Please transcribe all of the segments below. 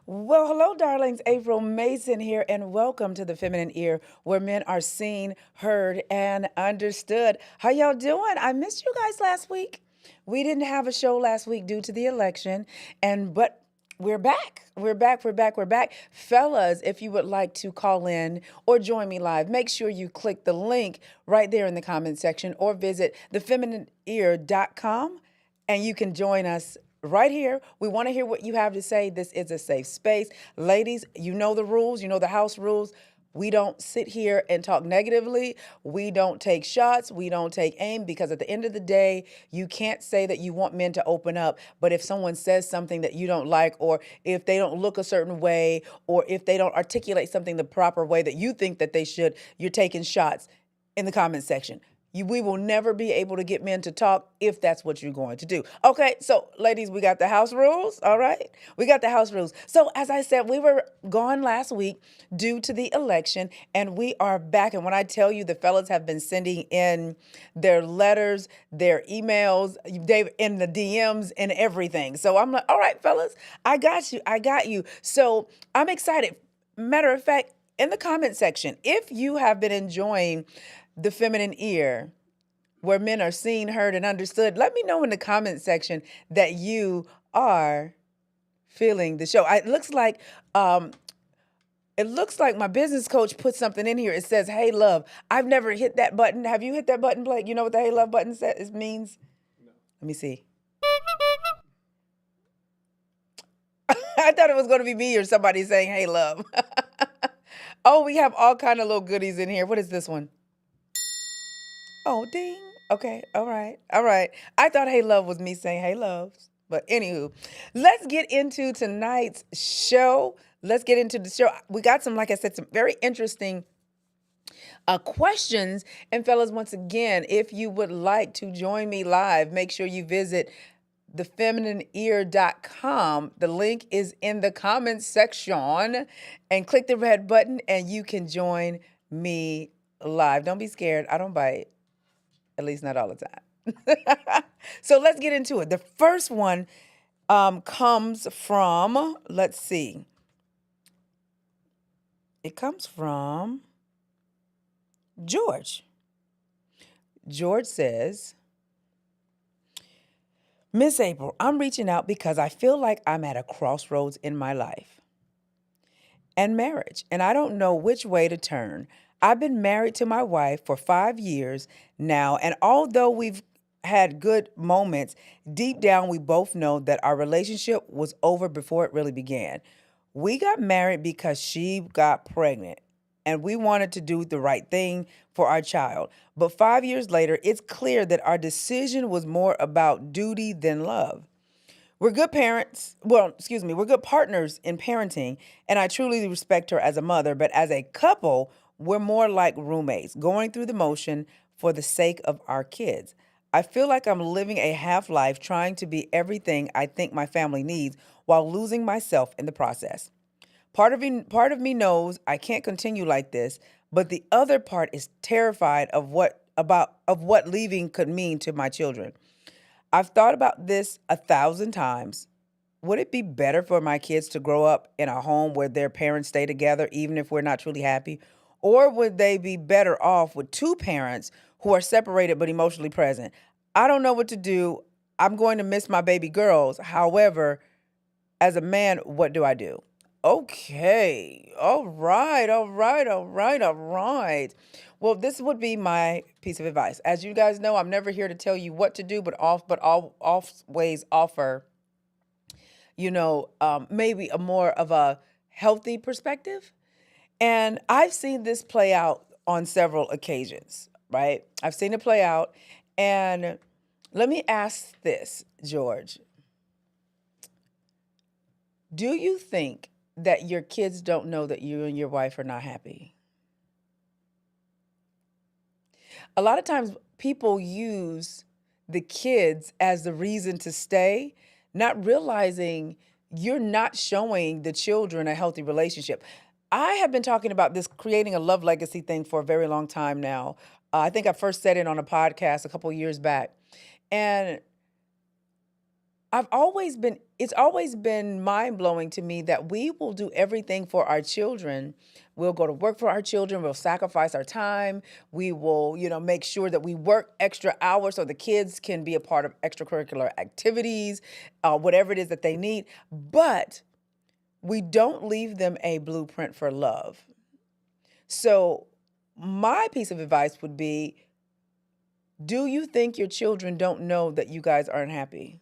Well, hello, darlings. April Mason here, and welcome to the Feminine Ear, where men are seen, heard, and understood. How y'all doing? I missed you guys last week. We didn't have a show last week due to the election, but we're back. We're back. We're back. We're back. Fellas, if you would like to call in or join me live, make sure you click the link right there in the comment section or visit thefeminineear.com and you can join us right here. We want to hear what you have to say. This is a safe space. Ladies, you know the rules, you know the house rules. We don't sit here and talk negatively. We don't take shots. We don't take aim because at the end of the day, you can't say that you want men to open up. But if someone says something that you don't like, or if they don't look a certain way, or if they don't articulate something the proper way that you think that they should, you're taking shots in the comment section. We will never be able to get men to talk if that's what you're going to do. Okay, so ladies, we got the house rules. All right, we got the house rules. So as I said, we were gone last week due to the election, and we are back. And when I tell you, the fellas have been sending in their letters, their emails, they in the DMs and everything. So I'm like, all right, fellas, I got you. I got you. So I'm excited. Matter of fact, in the comment section, if you have been enjoying the feminine ear, where men are seen, heard, and understood, let me know in the comment section that you are feeling the show. It looks like my business coach put something in here. It says, "Hey, love." I've never hit that button. Have you hit that button, Blake? You know what the "Hey, love" button says means? Let me see. I thought it was going to be me or somebody saying, "Hey, love." Oh, we have all kind of little goodies in here. What is this one? Oh, ding. Okay. All right. All right. I thought "Hey, love" was me saying "Hey, loves." But anywho, let's get into tonight's show. Let's get into the show. We got some, like I said, some very interesting questions. And fellas, once again, if you would like to join me live, make sure you visit thefeminineear.com. The link is in the comments section, and click the red button and you can join me live. Don't be scared. I don't bite, at least not all the time. So let's get into it. The first one comes from, let's see. It comes from George. George says, "Miss April, I'm reaching out because I feel like I'm at a crossroads in my life and marriage, and I don't know which way to turn. I've been married to my wife for 5 years now, and although we've had good moments, deep down we both know that our relationship was over before it really began. We got married because she got pregnant, and we wanted to do the right thing for our child. But 5 years later, it's clear that our decision was more about duty than love. We're good parents. Well, excuse me, we're good partners in parenting, and I truly respect her as a mother. But as a couple, we're more like roommates, going through the motion for the sake of our kids. I feel like I'm living a half life trying to be everything I think my family needs while losing myself in the process. Part of me knows I can't continue like this, but the other part is terrified of what leaving could mean to my children. I've thought about this 1,000 times. Would it be better for my kids to grow up in a home where their parents stay together, even if we're not truly happy? Or would they be better off with two parents who are separated but emotionally present? I don't know what to do. I'm going to miss my baby girls. However, as a man, what do I do? Okay. All right. All right. All right. All right. Well, this would be my piece of advice. As you guys know, I'm never here to tell you what to do, but always offer, maybe a more of a healthy perspective. And I've seen this play out on several occasions, right? I've seen it play out. And let me ask this, George. Do you think that your kids don't know that you and your wife are not happy? A lot of times people use the kids as the reason to stay, not realizing you're not showing the children a healthy relationship. I have been talking about this creating a love legacy thing for a very long time now. I think I first said it on a podcast a couple years back. And it's always been mind blowing to me that we will do everything for our children. We'll go to work for our children. We'll sacrifice our time. We will, make sure that we work extra hours so the kids can be a part of extracurricular activities, whatever it is that they need. But we don't leave them a blueprint for love. So, my piece of advice would be, do you think your children don't know that you guys aren't happy?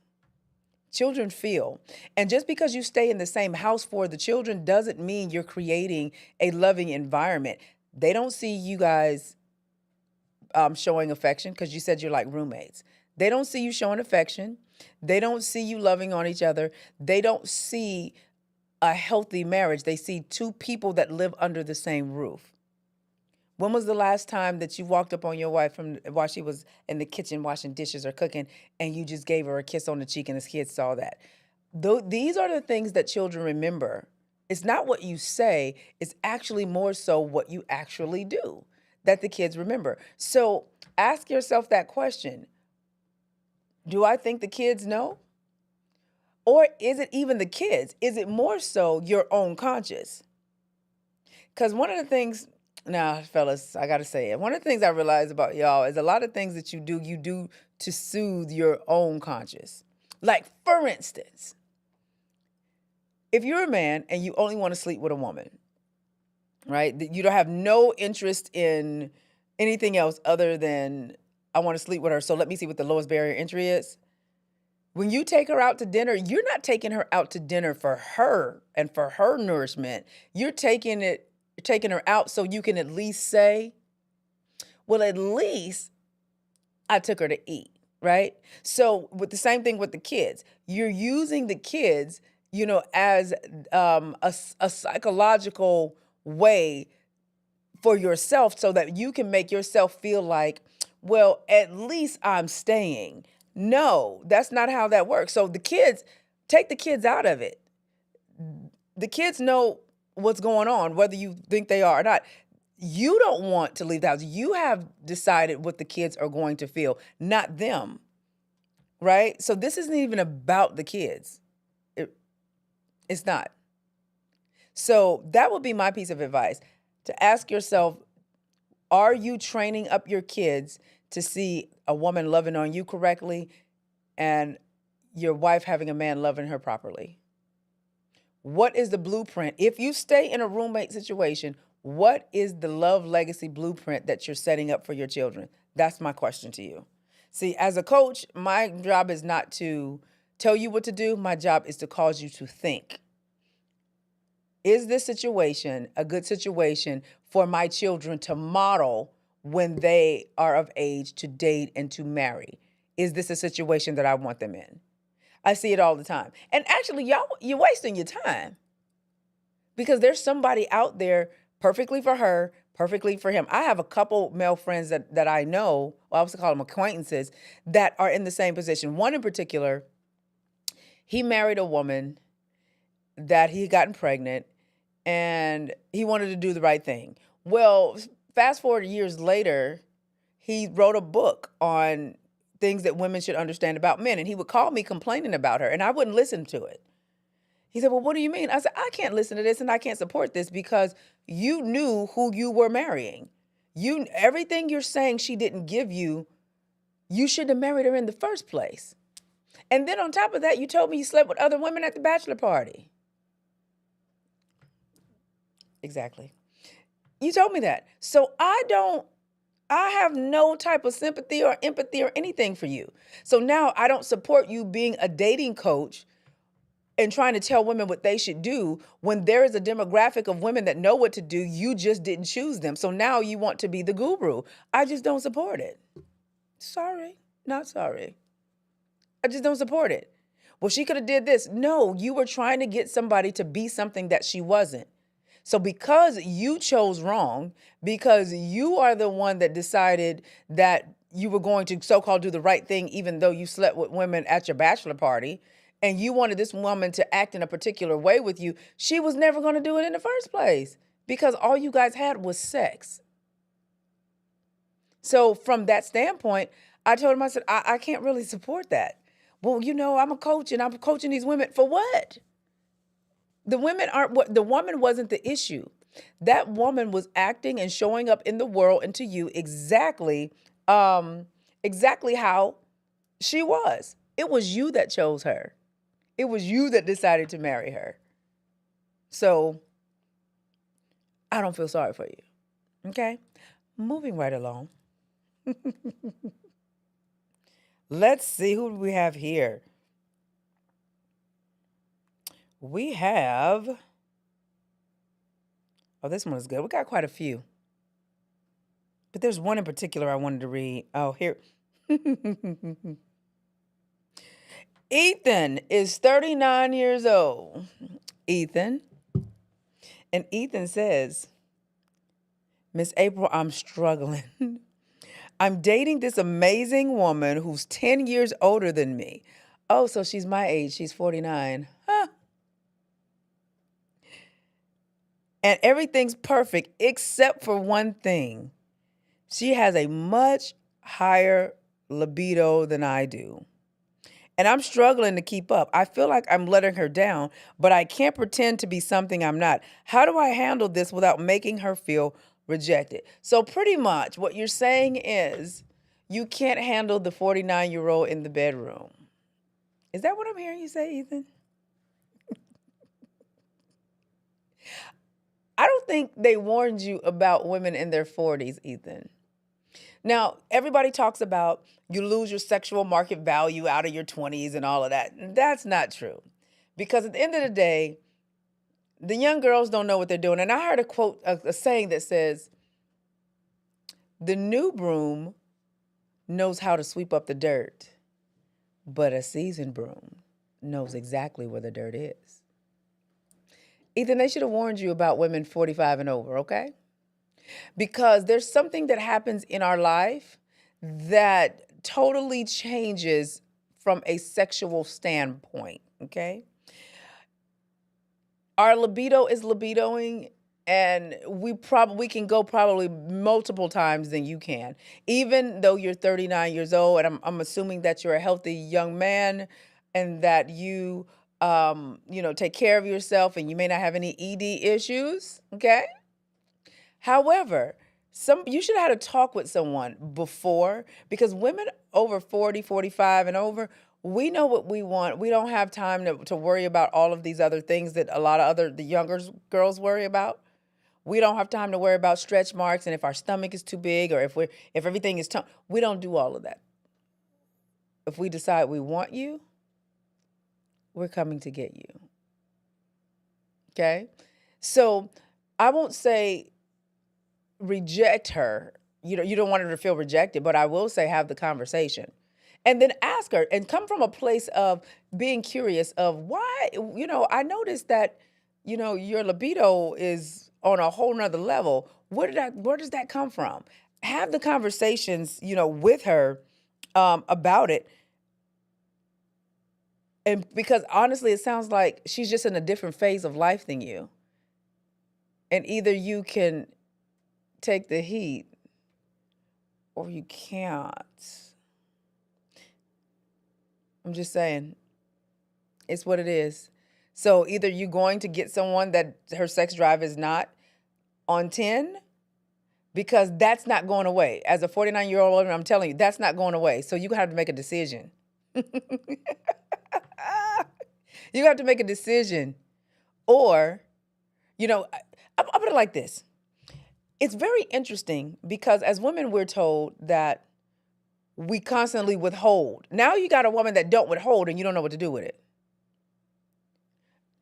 Children feel. And just because you stay in the same house for the children doesn't mean you're creating a loving environment. They don't see you guys showing affection because you said you're like roommates. They don't see you showing affection. They don't see you loving on each other. They don't see a healthy marriage. They see two people that live under the same roof. When was the last time that you walked up on your wife while she was in the kitchen washing dishes or cooking, and you just gave her a kiss on the cheek and the kids saw that? These are the things that children remember. It's not what you say, it's actually more so what you actually do that the kids remember. So ask yourself that question. Do I think the kids know? Or is it even the kids? Is it more so your own conscience? Because one of the things, now, fellas, I got to say it. One of the things I realize about y'all is a lot of things that you do to soothe your own conscience. Like, for instance, if you're a man and you only want to sleep with a woman, right? You don't have no interest in anything else other than I want to sleep with her, so let me see what the lowest barrier entry is. When you take her out to dinner, you're not taking her out to dinner for her and for her nourishment. You're taking her out so you can at least say, well, at least I took her to eat, right? So with the same thing with the kids, you're using the kids, as a psychological way for yourself so that you can make yourself feel like, well, at least I'm staying. No, that's not how that works. So take the kids out of it. The kids know what's going on, whether you think they are or not. You don't want to leave the house. You have decided what the kids are going to feel, not them, right? So this isn't even about the kids. It's not. So that would be my piece of advice, to ask yourself, are you training up your kids to see a woman loving on you correctly and your wife having a man loving her properly? What is the blueprint? If you stay in a roommate situation, what is the love legacy blueprint that you're setting up for your children? That's my question to you. See, as a coach, my job is not to tell you what to do. My job is to cause you to think. Is this situation a good situation for my children to model when they are of age to date and to marry? Is this a situation that I want them in? I see it all the time. And actually, you're wasting your time because there's somebody out there perfectly for her, perfectly for him. I have a couple male friends that I know, well, I was call them acquaintances, that are in the same position. One in particular, he married a woman that he had gotten pregnant, and he wanted to do the right thing. Well, fast forward years later, he wrote a book on things that women should understand about men, and he would call me complaining about her, and I wouldn't listen to it. He said, well, what do you mean? I said, I can't listen to this, and I can't support this because you knew who you were marrying. Everything you're saying she didn't give you, you shouldn't have married her in the first place. And then on top of that, you told me you slept with other women at the bachelor party. Exactly. You told me that. So I have no type of sympathy or empathy or anything for you. So now I don't support you being a dating coach and trying to tell women what they should do when there is a demographic of women that know what to do. You just didn't choose them. So now you want to be the guru. I just don't support it. Sorry, not sorry. I just don't support it. Well, she could have did this. No, you were trying to get somebody to be something that she wasn't. So because you chose wrong, because you are the one that decided that you were going to so-called do the right thing, even though you slept with women at your bachelor party, and you wanted this woman to act in a particular way with you, she was never going to do it in the first place because all you guys had was sex. So from that standpoint, I told him, I said, I can't really support that. Well, I'm a coach and I'm coaching these women for what? The women aren't what the woman wasn't the issue. That woman was acting and showing up in the world and to you exactly how she was. It was you that chose her. It was you that decided to marry her. So I don't feel sorry for you. Okay? Moving right along. Let's see who do we have here. We have, oh, this one is good. We got quite a few. But there's one in particular I wanted to read. Oh, here. Ethan is 39 years old. Ethan. And Ethan says, Miss April, I'm struggling. I'm dating this amazing woman who's 10 years older than me. Oh, so she's my age. She's 49. Huh. And everything's perfect except for one thing. She has a much higher libido than I do. And I'm struggling to keep up. I feel like I'm letting her down, but I can't pretend to be something I'm not. How do I handle this without making her feel rejected? So pretty much what you're saying is you can't handle the 49-year-old in the bedroom. Is that what I'm hearing you say, Ethan? I don't think they warned you about women in their 40s, Ethan. Now, everybody talks about you lose your sexual market value out of your 20s and all of that. That's not true. Because at the end of the day, the young girls don't know what they're doing. And I heard a quote, a saying that says, the new broom knows how to sweep up the dirt, but a seasoned broom knows exactly where the dirt is. Ethan, they should have warned you about women 45 and over, okay? Because there's something that happens in our life that totally changes from a sexual standpoint, okay? Our libido is libidoing, and we can go probably multiple times than you can. Even though you're 39 years old, and I'm assuming that you're a healthy young man and that you take care of yourself and you may not have any ED issues, okay? However, you should have had a talk with someone before, because women over 40, 45 and over, we know what we want. We don't have time to worry about all of these other things that a lot of the younger girls worry about. We don't have time to worry about stretch marks and if our stomach is too big or if everything is we don't do all of that. If we decide we want you, we're coming to get you. Okay? So I won't say reject her. You don't want her to feel rejected, but I will say have the conversation. And then ask her and come from a place of being curious of why, I noticed that, your libido is on a whole nother level. Where does that come from? Have the conversations, with her about it. And because honestly, it sounds like she's just in a different phase of life than you. And either you can take the heat or you can't. I'm just saying, it's what it is. So either you're going to get someone that her sex drive is not on 10, because that's not going away. As a 49-year-old woman, I'm telling you, that's not going away. So you have to make a decision. You have to make a decision. Or, I'll put it like this. It's very interesting because as women, we're told that we constantly withhold. Now you got a woman that don't withhold and you don't know what to do with it.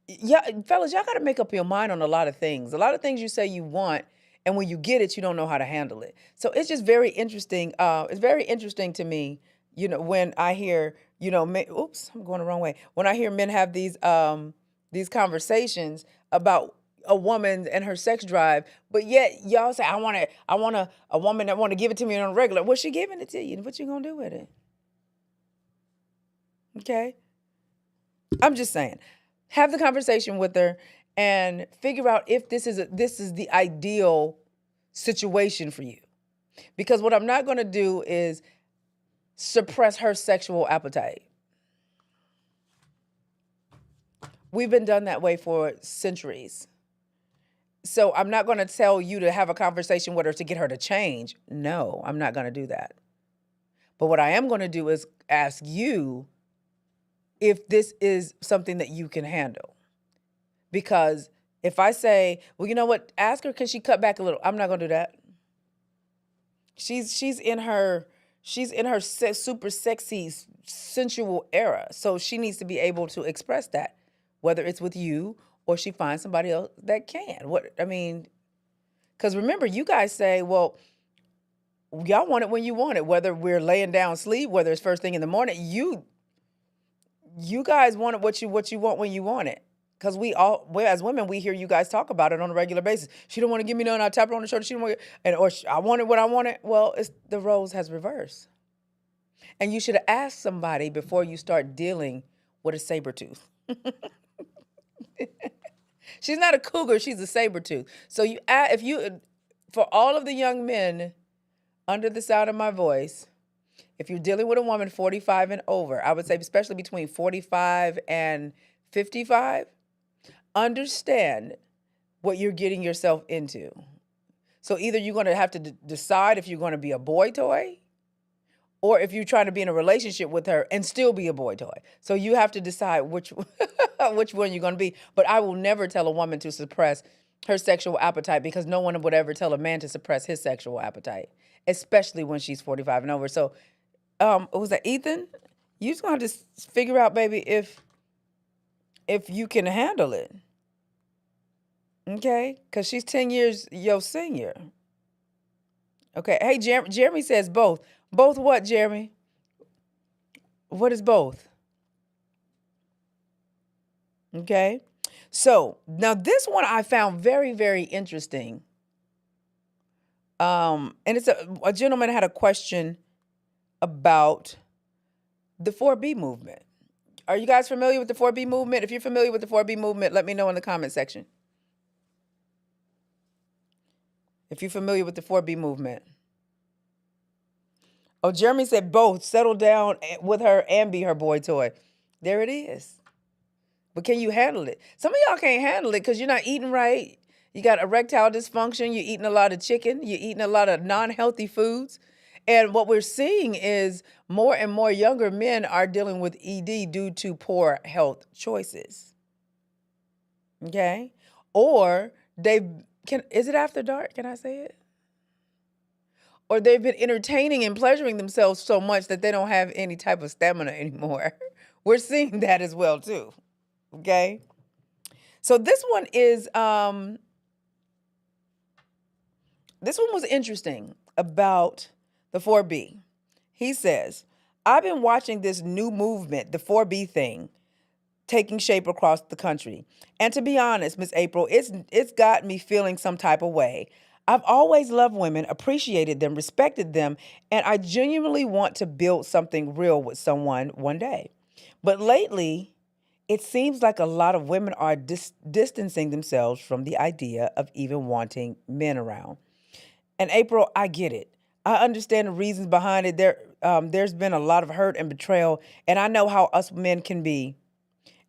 Yeah, fellas, y'all got to make up your mind on a lot of things. A lot of things you say you want, and when you get it, you don't know how to handle it. So it's just very interesting. It's very interesting to me, when I hear, men, oops, I'm going the wrong way. When I hear men have these conversations about a woman and her sex drive, but yet y'all say, I want a woman that want to give it to me on a regular. Well, she giving it to you. What you gonna do with it? Okay. I'm just saying, have the conversation with her and figure out if this is the ideal situation for you. Because what I'm not going to do is suppress her sexual appetite. We've been done that way for centuries. So I'm not going to tell you to have a conversation with her to get her to change. No, I'm not going to do that. But what I am going to do is ask you if this is something that you can handle. Because if I say, well, you know what, ask her, can she cut back a little? I'm not going to do that. She's in her super sexy sensual era, so she needs to be able to express that, whether it's with you or she finds somebody else that can. What I mean, because remember, you guys say, well, y'all want it when you want it, whether we're laying down sleep, whether it's first thing in the morning. You guys want it what you want when you want it. Because we as women, we hear you guys talk about it on a regular basis. She don't want to give me none. I tap her on the shoulder. She don't want, I want it what I want it. Well, it's the roles has reversed, and you should have asked somebody before you start dealing with a saber tooth. She's not a cougar. She's a saber tooth. So for all of the young men under the sound of my voice, if you're dealing with a woman 45 and over, I would say especially between 45 and 55. Understand what you're getting yourself into. So either you're going to have to decide if you're going to be a boy toy or if you're trying to be in a relationship with her and still be a boy toy. So you have to decide which one you're going to be. But I will never tell a woman to suppress her sexual appetite, because no one would ever tell a man to suppress his sexual appetite, especially when she's 45 and over. So was that Ethan? You just going to have to figure out, baby, if you can handle it. Okay? Because she's 10 years your senior. Okay. Hey, Jeremy says both. Both what, Jeremy? What is both? Okay. So now this one I found very, very interesting. And it's a gentleman had a question about the 4B movement. Are you guys familiar with the 4B movement? If you're familiar with the 4B movement, let me know in the comment section. If you're familiar with the 4B movement. Oh, Jeremy said both. Settle down with her and be her boy toy. There it is. But can you handle it? Some of y'all can't handle it because you're not eating right. You got erectile dysfunction. You're eating a lot of chicken. You're eating a lot of non-healthy foods. And what we're seeing is more and more younger men are dealing with ED due to poor health choices. Okay? Or is it after dark? Can I say it? Or they've been entertaining and pleasuring themselves so much that they don't have any type of stamina anymore. We're seeing that as well too. Okay? So this one was interesting about the 4B. He says, I've been watching this new movement, the 4B thing, taking shape across the country. And to be honest, Miss April, it's got me feeling some type of way. I've always loved women, appreciated them, respected them, and I genuinely want to build something real with someone one day. But lately, it seems like a lot of women are distancing themselves from the idea of even wanting men around. And April, I get it. I understand the reasons behind it. There's been a lot of hurt and betrayal, and I know how us men can be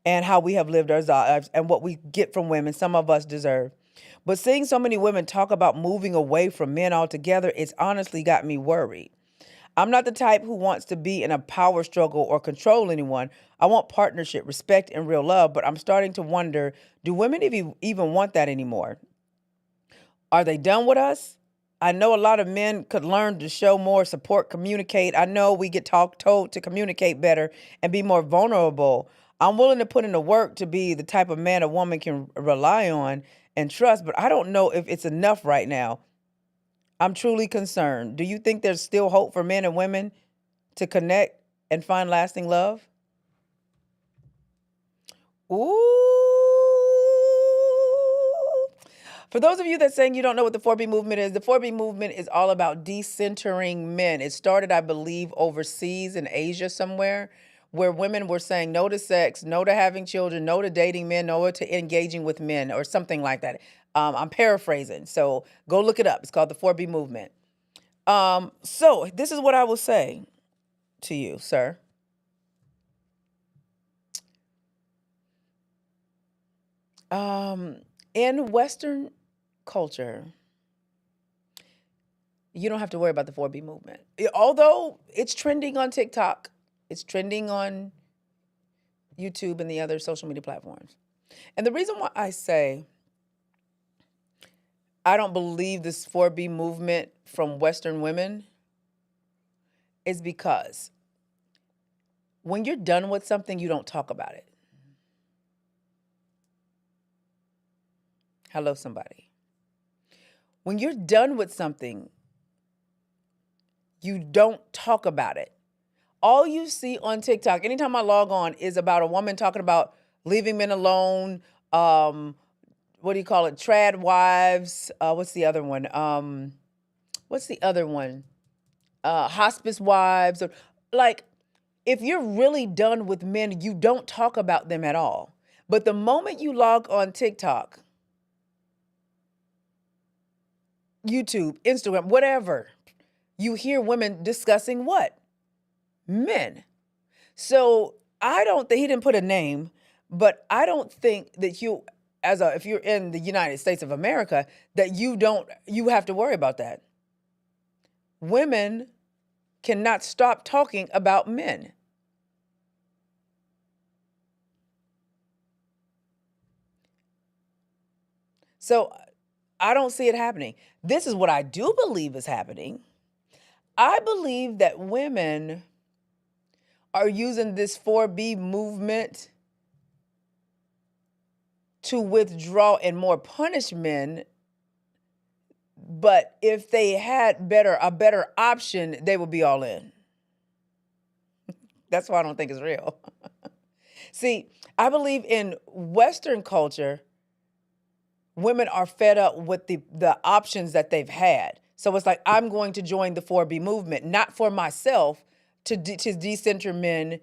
and how we have lived our lives and what we get from women, some of us deserve. But seeing so many women talk about moving away from men altogether, it's honestly got me worried. I'm not the type who wants to be in a power struggle or control anyone. I want partnership, respect, and real love, but I'm starting to wonder, do women even want that anymore? Are they done with us? I know a lot of men could learn to show more support, communicate. I know we get told to communicate better and be more vulnerable. I'm willing to put in the work to be the type of man a woman can rely on and trust, but I don't know if it's enough right now. I'm truly concerned. Do you think there's still hope for men and women to connect and find lasting love? Ooh. For those of you that's saying you don't know what the 4B movement is, the 4B movement is all about decentering men. It started, I believe, overseas in Asia somewhere, where women were saying no to sex, no to having children, no to dating men, no to engaging with men, or something like that. I'm paraphrasing, so go look it up. It's called the 4B movement. So this is what I will say to you, sir. Um, in Western culture, you don't have to worry about the 4B movement. Although it's trending on TikTok, it's trending on YouTube and the other social media platforms. And the reason why I say I don't believe this 4B movement from Western women is because when you're done with something, you don't talk about it. Hello, somebody. When you're done with something, you don't talk about it. All you see on TikTok, anytime I log on, is about a woman talking about leaving men alone. What do you call it? Trad wives. What's the other one? Hospice wives. Like, if you're really done with men, you don't talk about them at all. But the moment you log on TikTok, YouTube, Instagram, whatever, you hear women discussing what? Men. So I don't think, he didn't put a name, but I don't think that if you're in the United States of America, that you have to worry about that. Women cannot stop talking about men. So I don't see it happening. This is what I do believe is happening. I believe that women are using this 4B movement to withdraw and more punish men. But if they had a better option, they would be all in. That's why I don't think it's real. See, I believe in Western culture, women are fed up with the options that they've had. So it's like, I'm going to join the 4B movement, not for myself, to decenter men.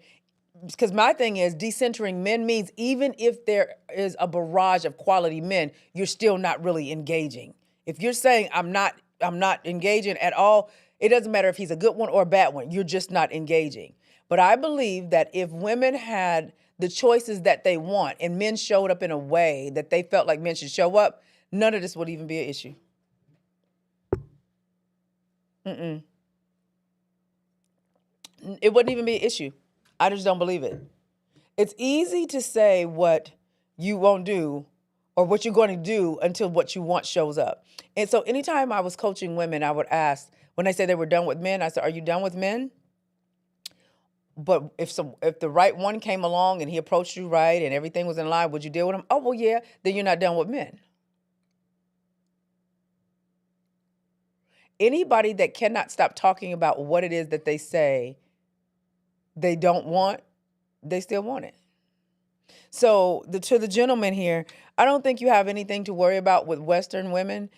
Because my thing is, decentering men means even if there is a barrage of quality men, you're still not really engaging. If you're saying I'm not engaging at all, it doesn't matter if he's a good one or a bad one. You're just not engaging. But I believe that if women had the choices that they want and men showed up in a way that they felt like men should show up, none of this would even be an issue. Mm-mm. It wouldn't even be an issue. I just don't believe it. It's easy to say what you won't do or what you're going to do until what you want shows up. And so anytime I was coaching women, I would ask, when they say they were done with men, I said, are you done with men? But if the right one came along and he approached you right and everything was in line, would you deal with him? Oh, well, yeah, then you're not done with men. Anybody that cannot stop talking about what it is that they say they don't want, they still want it. So to the gentleman here, I don't think you have anything to worry about with Western women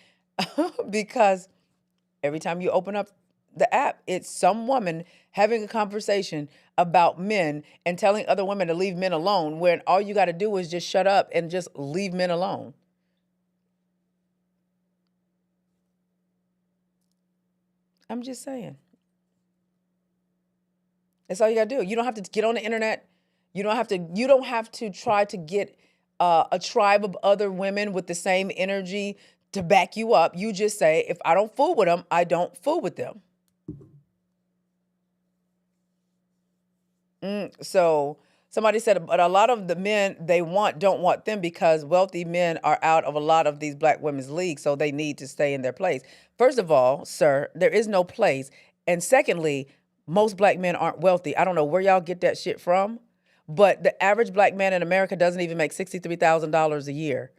because every time you open up the app, it's some woman having a conversation about men and telling other women to leave men alone, when all you got to do is just shut up and just leave men alone. I'm just saying. That's all you got to do. You don't have to get on the internet. You don't have to try to get a tribe of other women with the same energy to back you up. You just say, if I don't fool with them, I don't fool with them. So somebody said, but a lot of the men they want don't want them because wealthy men are out of a lot of these black women's leagues, so they need to stay in their place. First of all, sir, there is no place. And secondly, most black men aren't wealthy. I don't know where y'all get that shit from, but the average black man in America doesn't even make $63,000 a year.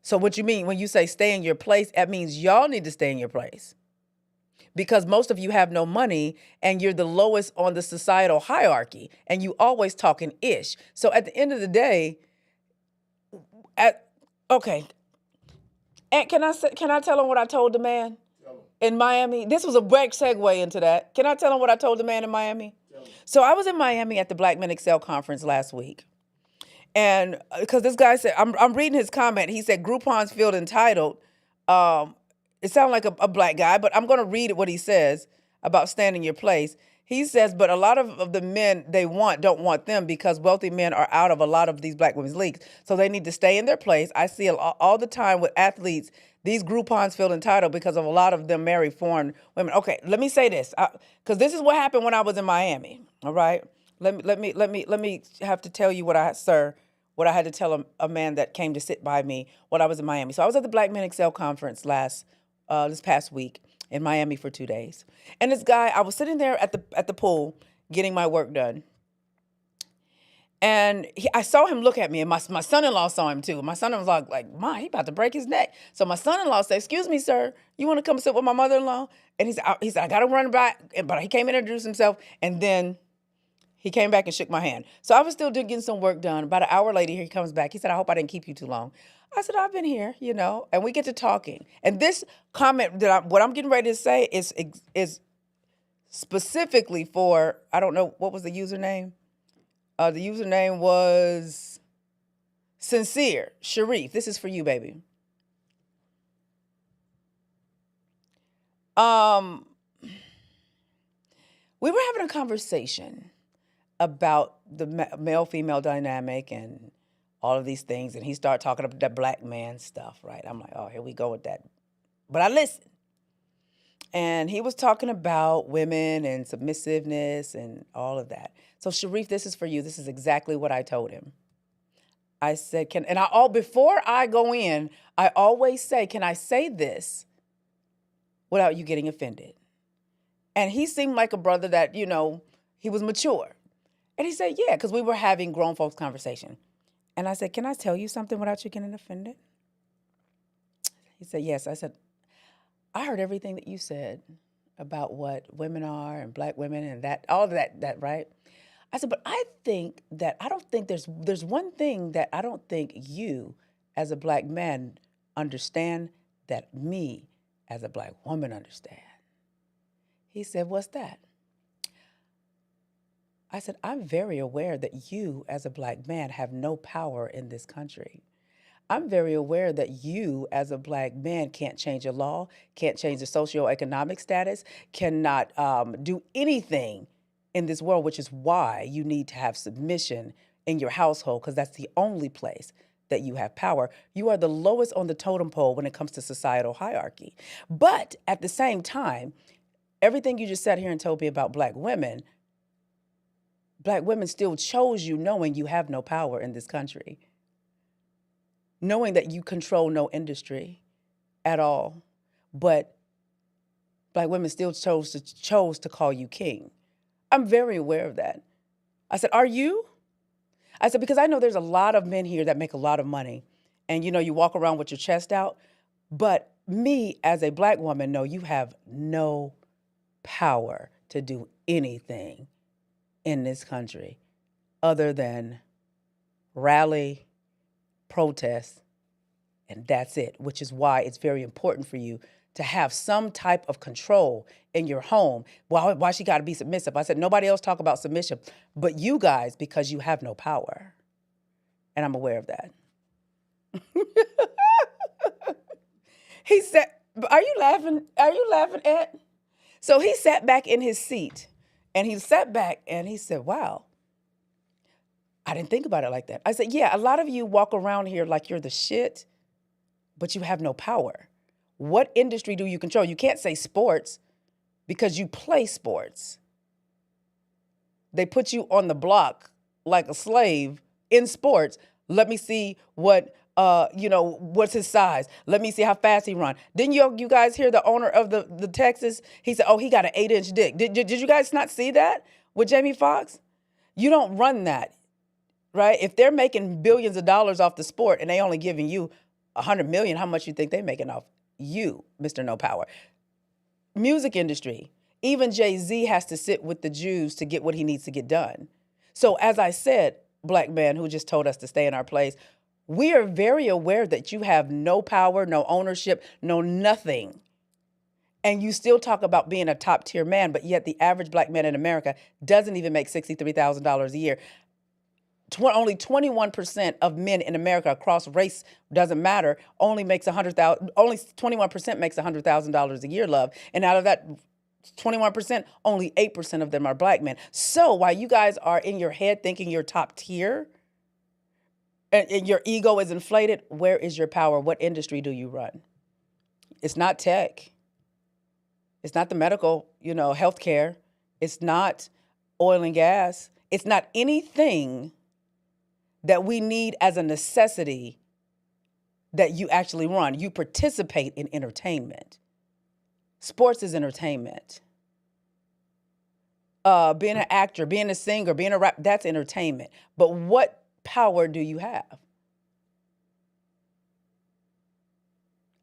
So what you mean when you say stay in your place, that means y'all need to stay in your place. Because most of you have no money and you're the lowest on the societal hierarchy and you always talking ish. So at the end of the day, okay. And can I tell him what I told the man in Miami? This was a great segue into that. Can I tell him what I told the man in Miami? So I was in Miami at the Black Men Excel conference last week. And because this guy said, I'm reading his comment. He said, Groupon's feel entitled. It sounded like a black guy, but I'm going to read what he says about standing your place. He says, but a lot of the men they want don't want them because wealthy men are out of a lot of these black women's leagues. So they need to stay in their place. I see all the time with athletes, these Groupons feel entitled because of a lot of them marry foreign women. Okay, let me say this, because this is what happened when I was in Miami. All right, let me have to tell you what what I had to tell a man that came to sit by me when I was in Miami. So I was at the Black Men Excel conference this past week in Miami for 2 days. And this guy, I was sitting there at the pool getting my work done. And I saw him look at me, and my son-in-law saw him too. My son-in-law was like, "Ma, he about to break his neck." So my son-in-law said, "Excuse me, sir, you want to come sit with my mother-in-law?" And he said, "I got to run back." But he came in and introduced himself, and then he came back and shook my hand. So I was still getting some work done. About an hour later, he comes back. He said, "I hope I didn't keep you too long." I said, "I've been here, and we get to talking." And this comment what I'm getting ready to say is specifically for, I don't know, what was the username? The username was Sincere Sharif. This is for you, baby. We were having a conversation about the male-female dynamic and all of these things, and he started talking about that black man stuff, right? I'm like, oh, here we go with that. But I listened. And he was talking about women and submissiveness and all of that. So Sharif, this is for you. This is exactly what I told him. I said, before I go in, I always say, can I say this without you getting offended? And he seemed like a brother that, he was mature. And he said, yeah, because we were having grown folks conversation. And I said, can I tell you something without you getting offended? He said, yes. I said, I heard everything that you said about what women are and black women and that, all of that, right? I said, but I don't think there's one thing that I don't think you as a black man understand that me as a black woman understand. He said, what's that? I said, I'm very aware that you as a black man have no power in this country. I'm very aware that you as a black man can't change a law, can't change the socioeconomic status, cannot do anything in this world, which is why you need to have submission in your household, because that's the only place that you have power. You are the lowest on the totem pole when it comes to societal hierarchy. But at the same time, everything you just said here and told me about black women still chose you knowing you have no power in this country, knowing that you control no industry at all, but black women still chose to call you king. I'm very aware of that. I said, are you? I said, because I know there's a lot of men here that make a lot of money, and you walk around with your chest out, but me as a black woman, no, you have no power to do anything in this country other than rally, protest, and that's it, which is why it's very important for you to have some type of control in your home. Why she got to be submissive? I said, nobody else talk about submission, but you guys, because you have no power. And I'm aware of that. He said, are you laughing? Are you laughing, Ed? So he sat back in his seat, and he sat back and he said, wow, I didn't think about it like that. I said, yeah, a lot of you walk around here like you're the shit, but you have no power. What industry do you control? You can't say sports because you play sports. They put you on the block like a slave in sports. Let me see what's his size. Let me see how fast he run. Didn't you guys hear the owner of the Texas? He said, oh, he got an 8-inch dick. Did you guys not see that with Jamie Foxx? You don't run that, right? If they're making billions of dollars off the sport and they only giving you 100 million, how much you think they making off you, Mr. No Power? Music industry. Even Jay-Z has to sit with the Jews to get what he needs to get done. So as I said, black man who just told us to stay in our place, we are very aware that you have no power, no ownership, no nothing. And you still talk about being a top tier man, but yet the average black man in America doesn't even make $63,000 a year. Only 21% of men in America across race doesn't matter. Only makes $100,000. Only 21% makes $100,000 a year, love. And out of that 21%, only 8% of them are black men. So while you guys are in your head thinking you're top tier and your ego is inflated, where is your power? What industry do you run? It's not tech. It's not the medical, healthcare. It's not oil and gas. It's not anything that we need as a necessity that you actually run. You participate in entertainment. Sports is entertainment. Being an actor, being a singer, being a rapper, that's entertainment. But what power do you have?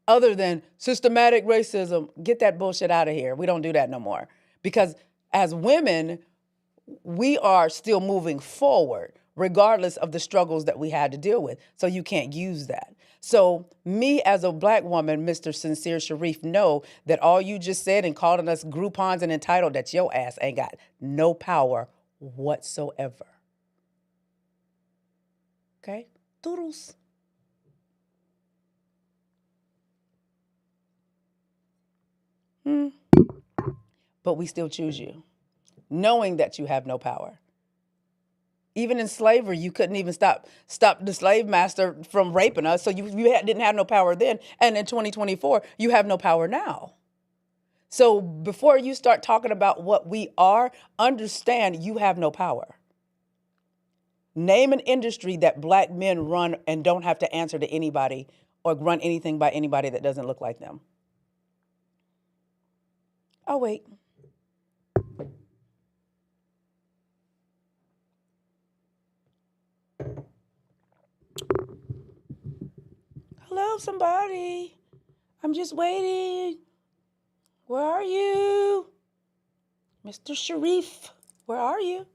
Other than systematic racism, get that bullshit out of here. We don't do that no more. Because as women, we are still moving forward, regardless of the struggles that we had to deal with. So you can't use that. So me as a black woman, Mr. Sincere Sharif, know that all you just said and calling us Groupons and entitled, that your ass ain't got no power whatsoever. Okay? Doodles. But we still choose you, knowing that you have no power. Even in slavery, you couldn't even stop the slave master from raping us. So you didn't have no power then. And in 2024, you have no power now. So before you start talking about what we are, understand you have no power. Name an industry that black men run and don't have to answer to anybody or run anything by anybody that doesn't look like them. Oh, wait. Hello, somebody. I'm just waiting. Where are you? Mr. Sharif, where are you?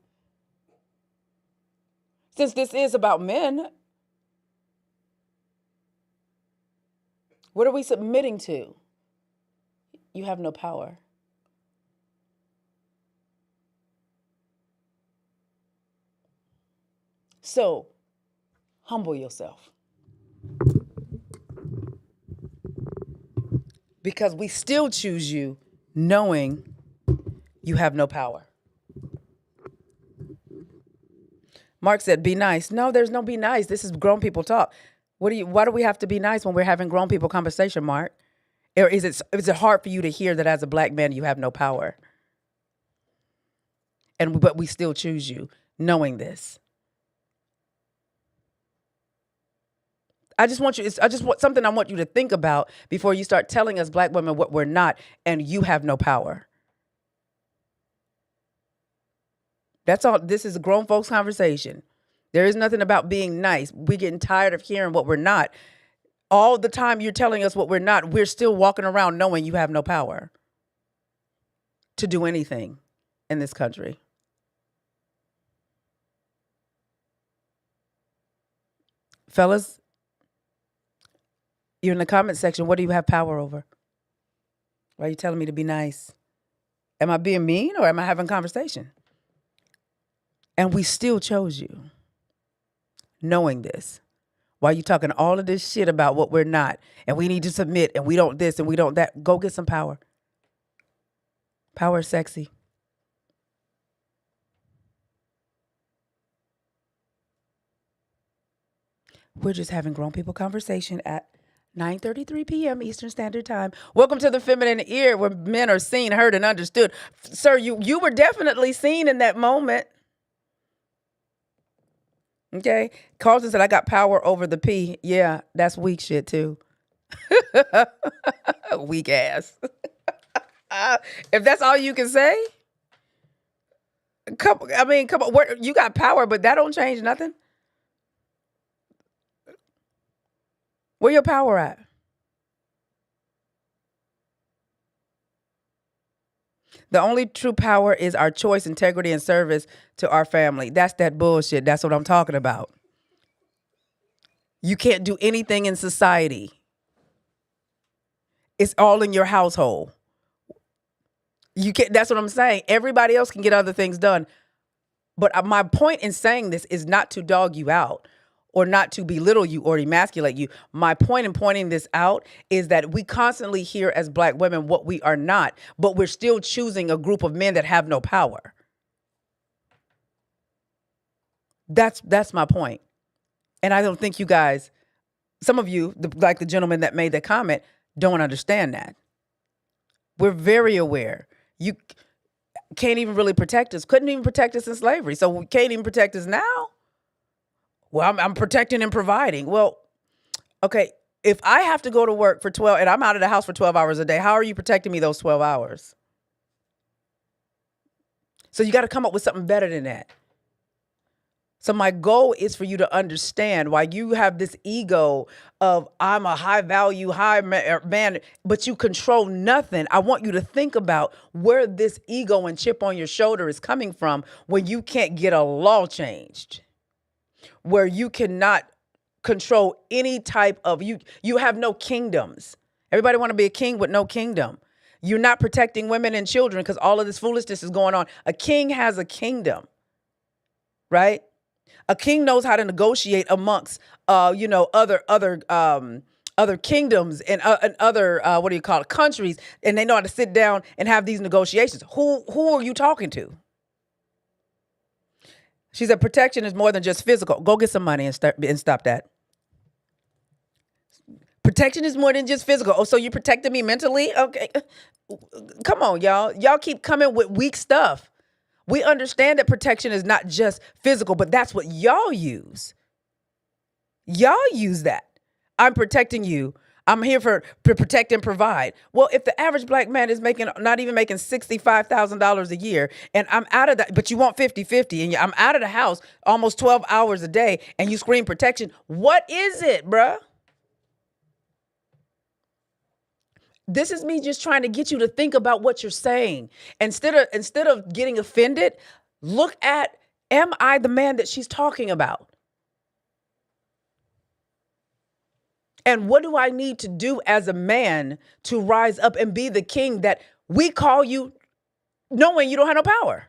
Since this is about men, what are we submitting to? You have no power. So, humble yourself. Because we still choose you knowing you have no power. Mark said, be nice. No, there's no be nice. This is grown people talk. Why do we have to be nice when we're having grown people conversation, Mark? Or is it hard for you to hear that as a black man you have no power? But we still choose you knowing this. I just want something I want you to think about before you start telling us black women what we're not and you have no power. That's all. This is a grown folks conversation. There is nothing about being nice. We're getting tired of hearing what we're not. All the time you're telling us what we're not, we're still walking around knowing you have no power to do anything in this country. Fellas, you're in the comment section. What do you have power over? Why are you telling me to be nice? Am I being mean or am I having conversation? And we still chose you, knowing this. Why are you talking all of this shit about what we're not? And we need to submit and we don't this and we don't that. Go get some power. Power is sexy. We're just having grown people conversation at 9:33 p.m. Eastern Standard Time. Welcome to the Feminine Ear, where men are seen, heard, and understood. Sir, you were definitely seen in that moment. Okay? Carlton said, I got power over the P. Yeah, that's weak shit, too. Weak ass. If that's all you can say, come on. You got power, but that don't change nothing. Where your power at? The only true power is our choice, integrity, and service to our family. That's that bullshit. That's what I'm talking about. You can't do anything in society. It's all in your household. You can't. That's what I'm saying. Everybody else can get other things done. But my point in saying this is not to dog you out. or not to belittle you or emasculate you. My point in pointing this out is that we constantly hear as Black women what we are not, but we're still choosing a group of men that have no power. That's my point. And I don't think you guys, some of you, like the gentleman that made the comment, don't understand that. We're very aware. You can't even really protect us. Couldn't even protect us in slavery. So we can't even protect us now. Well, I'm protecting and providing. Well, okay, if I have to go to work for 12 and I'm out of the house for 12 hours a day, how are you protecting me those 12 hours? So you got to come up with something better than that. So my goal is for you to understand why you have this ego of I'm a high value, high man, but you control nothing. I want you to think about where this ego and chip on your shoulder is coming from when you can't get a law changed, where you cannot control any type of, you have no kingdoms. Everybody want to be a king with no kingdom. You're not protecting women and children because all of this foolishness is going on. A king has a kingdom, right? A king knows how to negotiate amongst, other kingdoms and other what do you call it, countries, and they know how to sit down and have these negotiations. Who are you talking to? She said protection is more than just physical. Go get some money and stop that. Protection is more than just physical. Oh, so you protected me mentally? Okay, come on, y'all. Y'all keep coming with weak stuff. We understand that protection is not just physical, but that's what y'all use. Y'all use that. I'm protecting you. I'm here to protect and provide. Well, if the average Black man is not even making $65,000 a year, and I'm out of that, but you want 50-50, and I'm out of the house almost 12 hours a day, and you scream protection, what is it, bruh? This is me just trying to get you to think about what you're saying. Instead of getting offended, look at, am I the man that she's talking about? And what do I need to do as a man to rise up and be the king that we call you, knowing you don't have no power?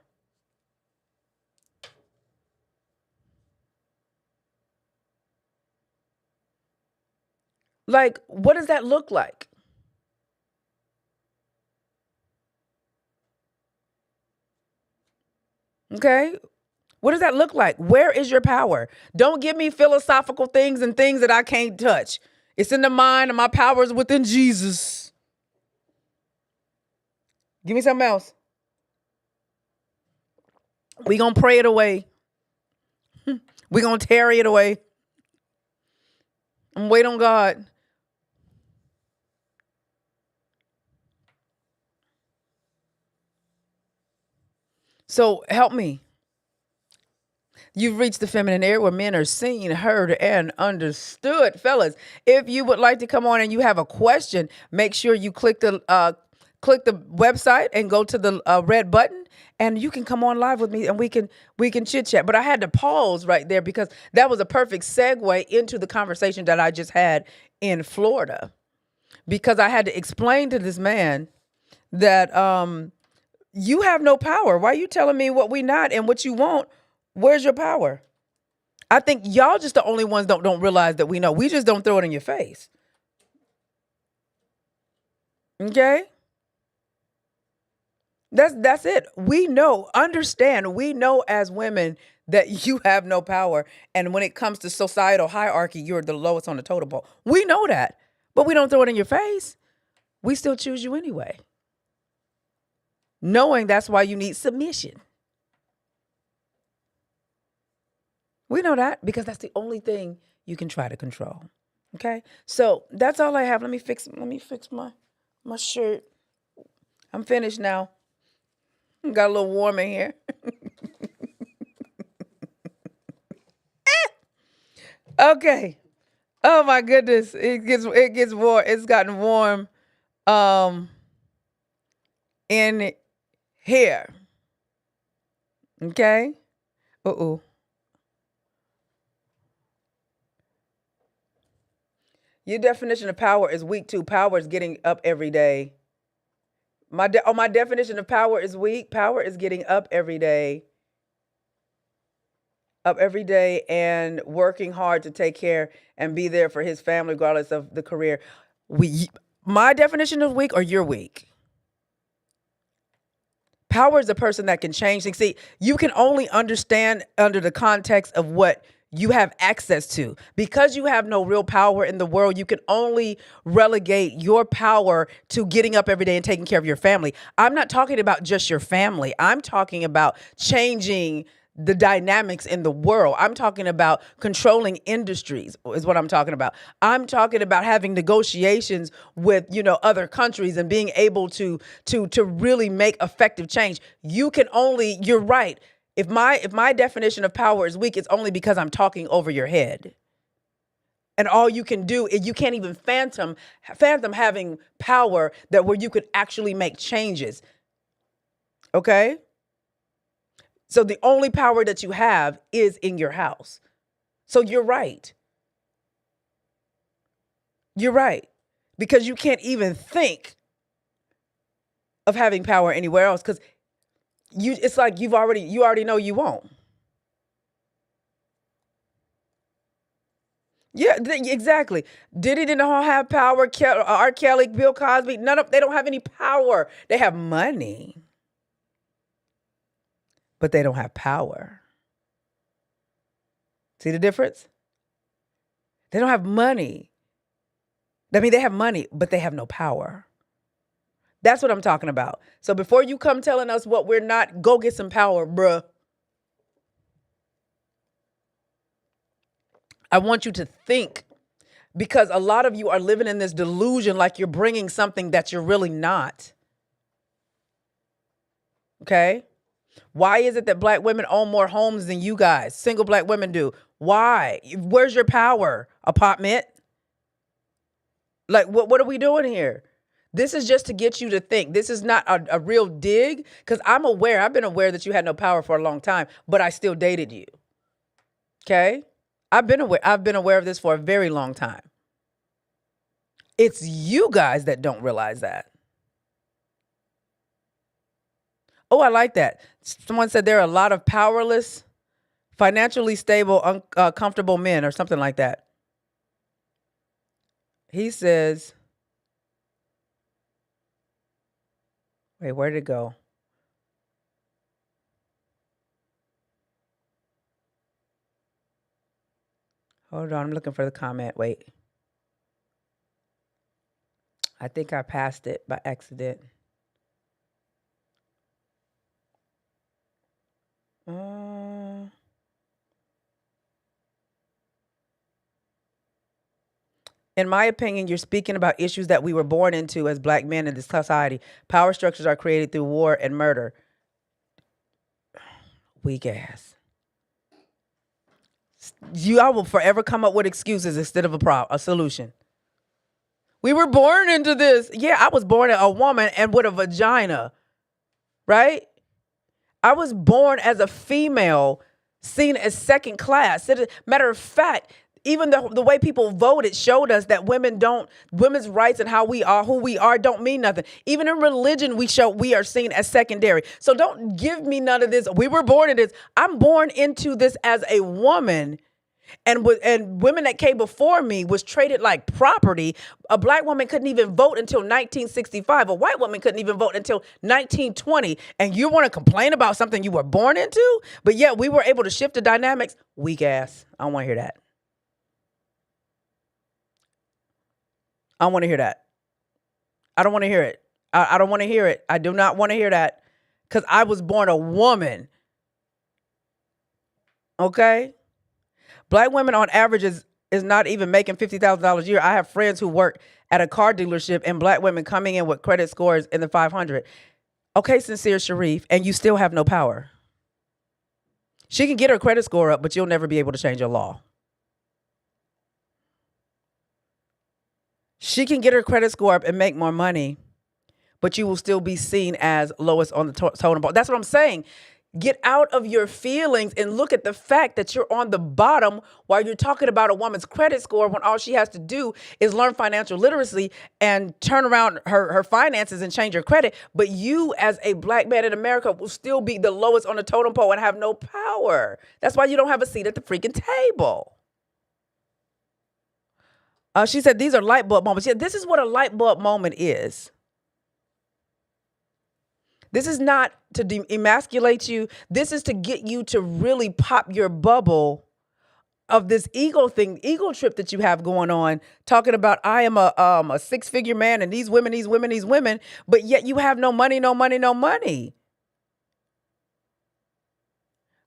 Like, what does that look like? Okay. What does that look like? Where is your power? Don't give me philosophical things and things that I can't touch. It's in the mind and my power is within Jesus. Give me something else. We gonna pray it away. We gonna tarry it away. And wait on God. So help me. You've reached the feminine era where men are seen, heard, and understood. Fellas, if you would like to come on and you have a question, make sure you click the website and go to the red button, and you can come on live with me and we can chit chat. But I had to pause right there because that was a perfect segue into the conversation that I just had in Florida, because I had to explain to this man that you have no power. Why are you telling me what we not and what you want? Where's your power? I think y'all just the only ones don't realize that we know. We just don't throw it in your face. Okay? That's it. We know, understand, we know as women that you have no power. And when it comes to societal hierarchy, you're the lowest on the totem pole. We know that, but we don't throw it in your face. We still choose you anyway, knowing that's why you need submission. We know that because that's the only thing you can try to control. Okay? So that's all I have. Let me fix my shirt. I'm finished now. Got a little warm in here. Okay. Oh my goodness. It gets warm. It's gotten warm in here. Okay? Uh-oh. Your definition of power is weak too. Power is getting up every day. My definition of power is weak. Power is getting up every day up every day and working hard to take care and be there for his family, regardless of the career. My definition of weak or your weak? Power is a person that can change things. See, you can only understand under the context of what you have access to. Because you have no real power in the world, you can only relegate your power to getting up every day and taking care of your family. I'm not talking about just your family. I'm talking about changing the dynamics in the world. I'm talking about controlling industries is what I'm talking about. I'm talking about having negotiations with, other countries and being able to really make effective change. You're right. If my definition of power is weak, it's only because I'm talking over your head. And all you can do is you can't even fathom having power that where you could actually make changes. Okay? So the only power that you have is in your house. So you're right. You're right. Because you can't even think of having power anywhere else because it's like you already know you won't. Yeah, exactly. Diddy didn't all have power. R. Kelly, Bill Cosby, they don't have any power. They have money, but they don't have power. See the difference? They don't have money. I mean, they have money, but they have no power. That's what I'm talking about. So before you come telling us what we're not, go get some power, bruh. I want you to think, because a lot of you are living in this delusion like you're bringing something that you're really not. Okay? Why is it that black women own more homes than you guys, single black women do? Why? Where's your power? Apartment? Like, what are we doing here? This is just to get you to think. This is not a real dig, because I've been aware that you had no power for a long time, but I still dated you. Okay? I've been aware of this for a very long time. It's you guys that don't realize that. Oh, I like that. Someone said there are a lot of powerless, financially stable, comfortable men or something like that. He says, wait, where did it go? Hold on, I'm looking for the comment. Wait. I think I passed it by accident. In my opinion, you're speaking about issues that we were born into as black men in this society. Power structures are created through war and murder. Weak ass. I will forever come up with excuses instead of a solution. We were born into this. Yeah, I was born a woman and with a vagina, right? I was born as a female, seen as second class. Matter of fact, even the way people voted showed us that women's rights and who we are don't mean nothing. Even in religion, we are seen as secondary. So don't give me none of this. We were born in this. I'm born into this as a woman. And women that came before me was treated like property. A black woman couldn't even vote until 1965. A white woman couldn't even vote until 1920. And you want to complain about something you were born into? But yet we were able to shift the dynamics. Weak ass. I don't want to hear that. I don't want to hear that. I don't want to hear it. I don't want to hear it. I do not want to hear that. Because I was born a woman. Okay? Black women on average is not even making $50,000 a year. I have friends who work at a car dealership and black women coming in with credit scores in the 500. Okay, Sincere Sharif, and you still have no power. She can get her credit score up, but you'll never be able to change a law. She can get her credit score up and make more money, but you will still be seen as lowest on the totem pole. That's what I'm saying. Get out of your feelings and look at the fact that you're on the bottom while you're talking about a woman's credit score when all she has to do is learn financial literacy and turn around her finances and change her credit. But you, as a black man in America, will still be the lowest on the totem pole and have no power. That's why you don't have a seat at the freaking table. She said these are light bulb moments. Yeah, this is what a light bulb moment is. This is not to emasculate you. This is to get you to really pop your bubble of this ego trip that you have going on, talking about I am a six-figure man and these women, but yet you have no money, no money, no money.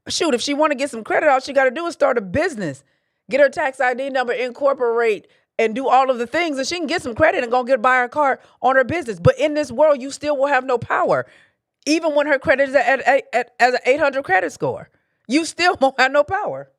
Shoot, if she want to get some credit, all she got to do is start a business, get her tax ID number, incorporate, and do all of the things, and she can get some credit and go buy her car on her business. But in this world, you still will have no power. Even when her credit is at an 800 credit score, you still won't have no power.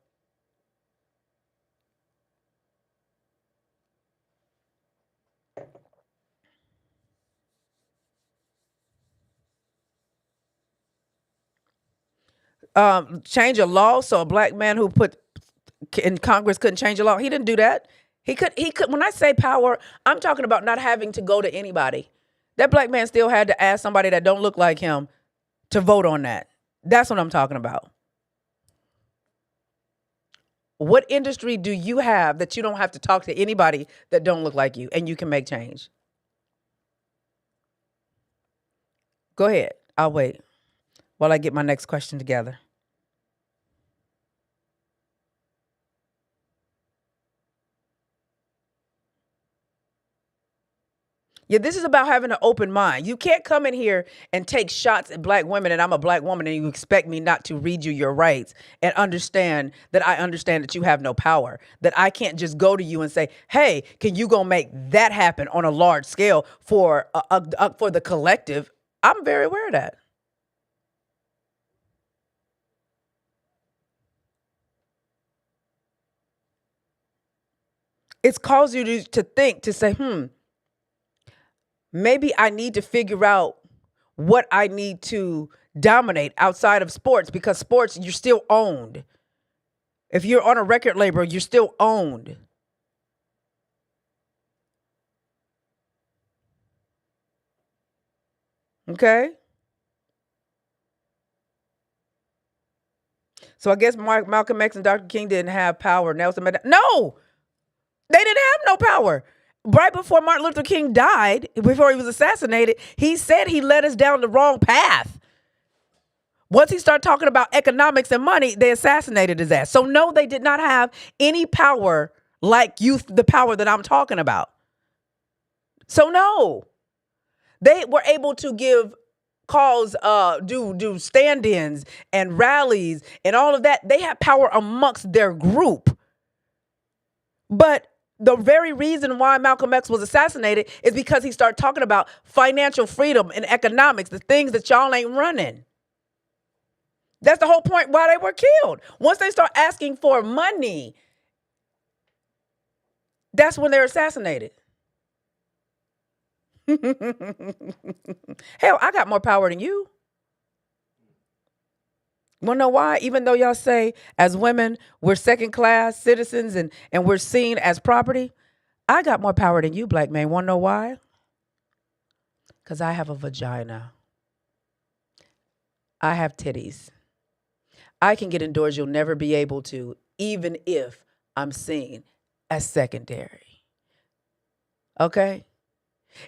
Change a law so a black man who put in Congress couldn't change a law. He didn't do that. He could. When I say power, I'm talking about not having to go to anybody. That black man still had to ask somebody that don't look like him to vote on that. That's what I'm talking about. What industry do you have that you don't have to talk to anybody that don't look like you and you can make change? Go ahead. I'll wait while I get my next question together. Yeah, this is about having an open mind. You can't come in here and take shots at black women, and I'm a black woman, and you expect me not to read you your rights and understand that you have no power, that I can't just go to you and say, hey, can you go make that happen on a large scale for the collective? I'm very aware of that. It's caused you to think, to say, maybe I need to figure out what I need to dominate outside of sports, because sports, you're still owned. If you're on a record label, you're still owned. Okay? So I guess Malcolm X and Dr. King didn't have power. Nelson Mandela. No! They didn't have no power. Right before Martin Luther King died, before he was assassinated, he said he led us down the wrong path. Once he started talking about economics and money, they assassinated his ass. So no, they did not have any power like the power that I'm talking about. So no, they were able to give calls, do stand-ins and rallies and all of that. They had power amongst their group. But the very reason why Malcolm X was assassinated is because he started talking about financial freedom and economics, the things that y'all ain't running. That's the whole point why they were killed. Once they start asking for money, that's when they're assassinated. Hell, I got more power than you. Wanna know why? Even though y'all say as women, we're second class citizens and we're seen as property, I got more power than you, black man. Wanna know why? Because I have a vagina. I have titties. I can get indoors you'll never be able to, even if I'm seen as secondary. Okay?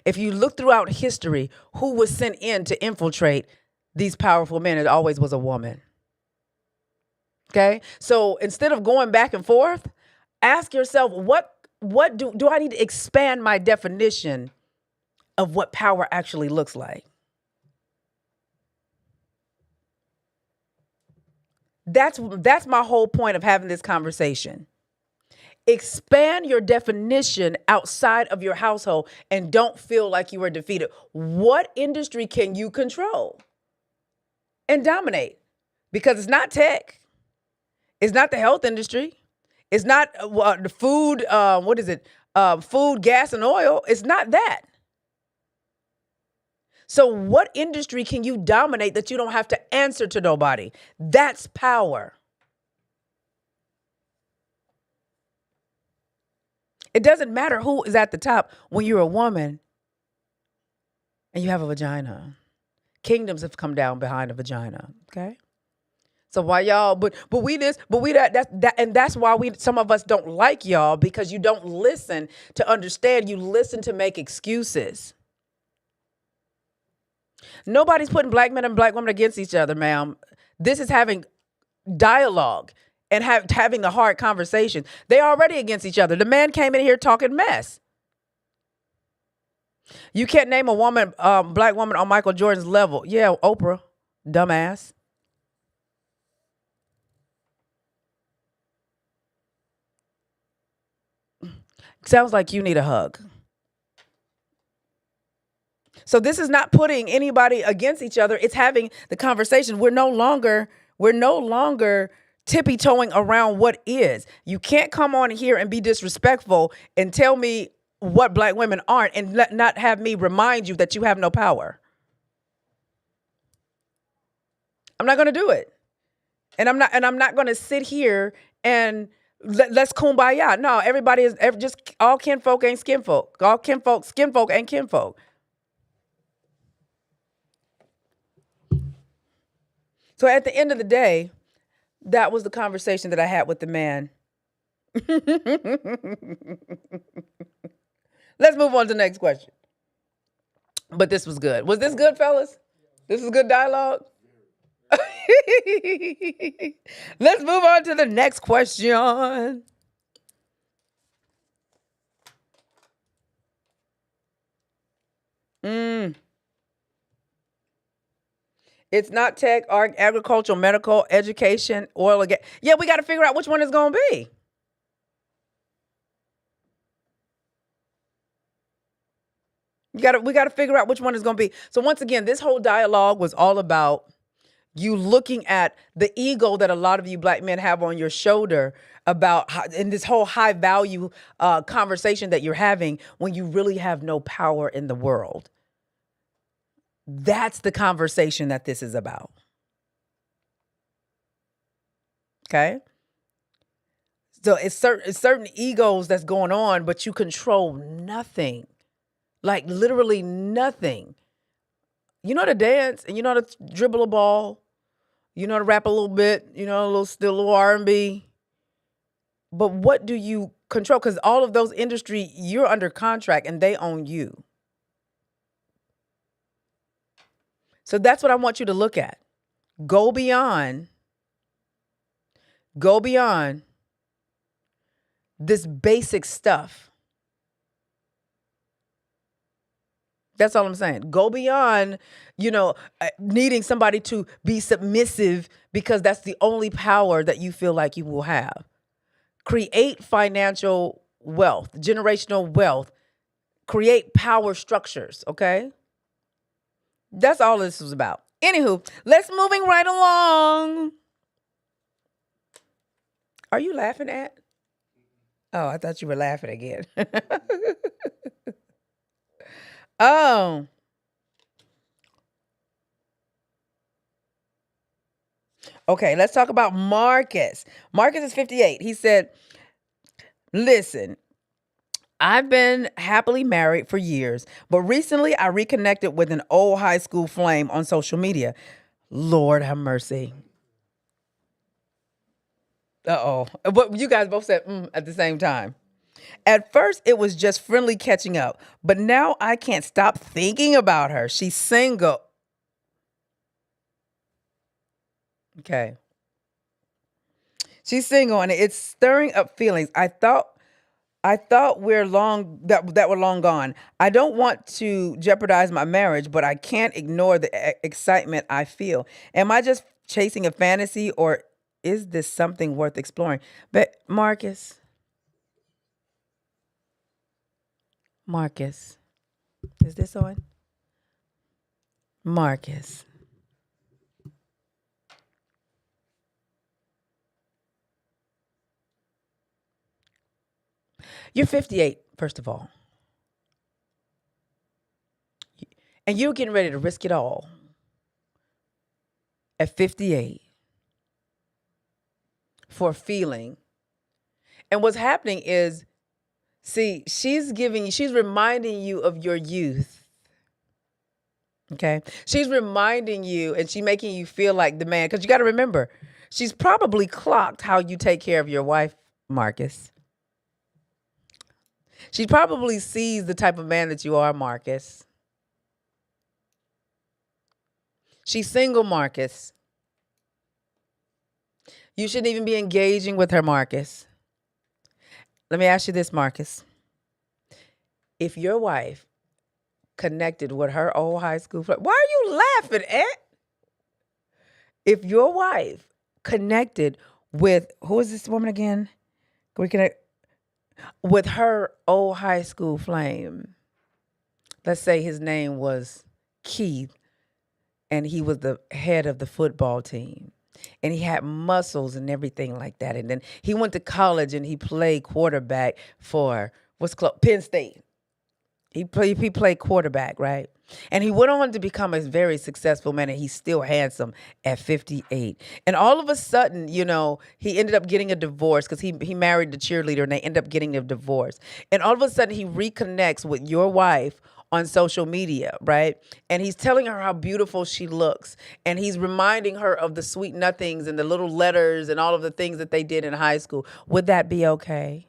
If you look throughout history, who was sent in to infiltrate these powerful men, it always was a woman. Okay? So instead of going back and forth, ask yourself, what do I need to expand my definition of what power actually looks like? That's my whole point of having this conversation. Expand your definition outside of your household and don't feel like you are defeated. What industry can you control and dominate? Because it's not tech. It's not the health industry. It's not the food, food, gas, and oil. It's not that. So what industry can you dominate that you don't have to answer to nobody? That's power. It doesn't matter who is at the top when you're a woman and you have a vagina. Kingdoms have come down behind a vagina. Okay. So why y'all? But we this, but we that. And that's why we some of us don't like y'all because you don't listen to understand. You listen to make excuses. Nobody's putting black men and black women against each other, ma'am. This is having dialogue and having a hard conversation. They already against each other. The man came in here talking mess. You can't name a woman, black woman on Michael Jordan's level. Yeah, Oprah, dumbass. Sounds like you need a hug. So this is not putting anybody against each other. It's having the conversation. We're no longer tippy toeing around what is. You can't come on here and be disrespectful and tell me what black women aren't and not have me remind you that you have no power. I'm not going to do it. And I'm not going to sit here and let's kumbaya. No, everybody is just all kinfolk ain't skinfolk. All skinfolk ain't kinfolk. So at the end of the day, that was the conversation that I had with the man. Let's move on to the next question. But this was good. Was this good, fellas? This is good dialogue. Let's move on to the next question. It's not tech, art, agricultural, medical, education, oil and gas. Yeah, we got to figure out which one it's going to be. We got to figure out which one it's going to be. So once again, this whole dialogue was all about you looking at the ego that a lot of you black men have on your shoulder about in this whole high value conversation that you're having when you really have no power in the world. That's the conversation that this is about. Okay. So it's certain egos that's going on, but you control nothing. Like literally nothing. You know how to dance and you know how to dribble a ball. You know how to rap a little bit. You know, a little R&B. But what do you control? Because all of those industry, you're under contract and they own you. So that's what I want you to look at. Go beyond this basic stuff. That's all I'm saying. Go beyond, needing somebody to be submissive because that's the only power that you feel like you will have. Create financial wealth, generational wealth. Create power structures, okay? That's all this was about. Anywho, let's moving right along. Are you laughing at? Oh, I thought you were laughing again. Oh. Okay, let's talk about Marcus. Marcus is 58. He said, listen, I've been happily married for years, but recently I reconnected with an old high school flame on social media. Lord have mercy. Uh-oh. But you guys both said at the same time. At first, it was just friendly catching up, but now I can't stop thinking about her. She's single. Okay. She's single and it's stirring up feelings. I thought we're long that we're long gone. I don't want to jeopardize my marriage, but I can't ignore the excitement I feel. Am I just chasing a fantasy or is this something worth exploring? But Marcus, is this on? Marcus. You're 58, first of all. And you're getting ready to risk it all at 58 for a feeling. And what's happening is, see, she's reminding you of your youth. Okay. She's reminding you and she's making you feel like the man. Because you got to remember, she's probably clocked how you take care of your wife, Marcus. She probably sees the type of man that you are, Marcus. She's single, Marcus. You shouldn't even be engaging with her, Marcus. Let me ask you this, Marcus. If your wife connected with her old high school friend, why are you laughing, Ed? If your wife connected with, who is this woman again? We connect with her old high school flame. Let's say his name was Keith and he was the head of the football team. And he had muscles and everything like that. And then he went to college and he played quarterback for Penn State. He played quarterback, right? And he went on to become a very successful man, and he's still handsome at 58. And all of a sudden, he ended up getting a divorce because he married the cheerleader, and they ended up getting a divorce. And all of a sudden, he reconnects with your wife on social media, right? And he's telling her how beautiful she looks. And he's reminding her of the sweet nothings and the little letters and all of the things that they did in high school. Would that be okay,